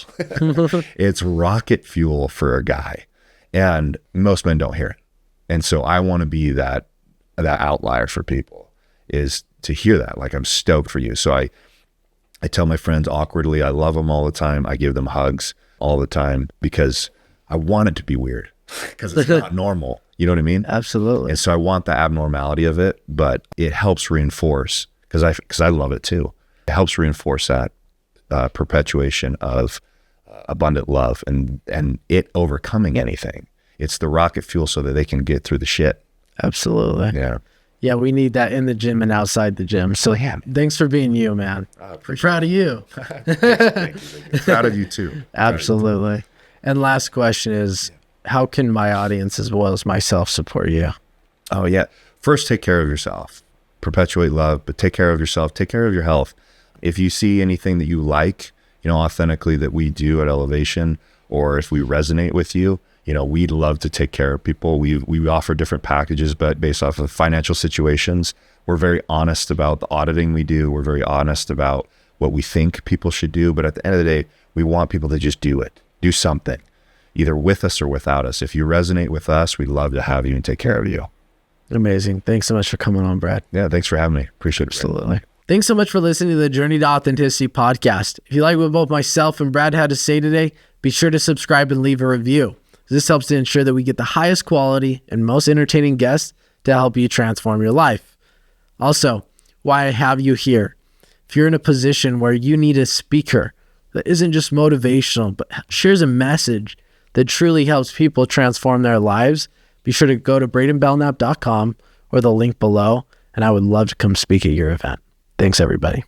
It's rocket fuel for a guy, and most men don't hear it. And so I want to be that outlier for people, is to hear that, like, I'm stoked for you. So I tell my friends awkwardly, I love them all the time. I give them hugs all the time because I want it to be weird, because it's not normal. You know what I mean? Absolutely. And so I want the abnormality of it, but it helps reinforce, because I love it too. It helps reinforce that perpetuation of abundant love and it overcoming anything. It's the rocket fuel so that they can get through the shit. Absolutely. Yeah. Yeah, we need that in the gym and outside the gym. So Yeah. thanks for being you, man. I'm proud of you. Thank you. Proud of you too. Absolutely. And last question is, how can my audience as well as myself support you? Oh yeah. First, take care of yourself. Perpetuate love, but take care of yourself. Take care of your health. If you see anything that you like, authentically that we do at Elevation, or if we resonate with you, we'd love to take care of people. We offer different packages, but based off of financial situations, we're very honest about the auditing we do. We're very honest about what we think people should do. But at the end of the day, we want people to just do it, do something, either with us or without us. If you resonate with us, we'd love to have you and take care of you. Amazing. Thanks so much for coming on, Brad. Yeah, thanks for having me. Appreciate it. Absolutely. Thanks so much for listening to the Journey to Authenticity podcast. If you like what both myself and Brad had to say today, be sure to subscribe and leave a review. This helps to ensure that we get the highest quality and most entertaining guests to help you transform your life. Also, why I have you here. If you're in a position where you need a speaker that isn't just motivational, but shares a message that truly helps people transform their lives, be sure to go to braidenbelnap.com or the link below, and I would love to come speak at your event. Thanks, everybody.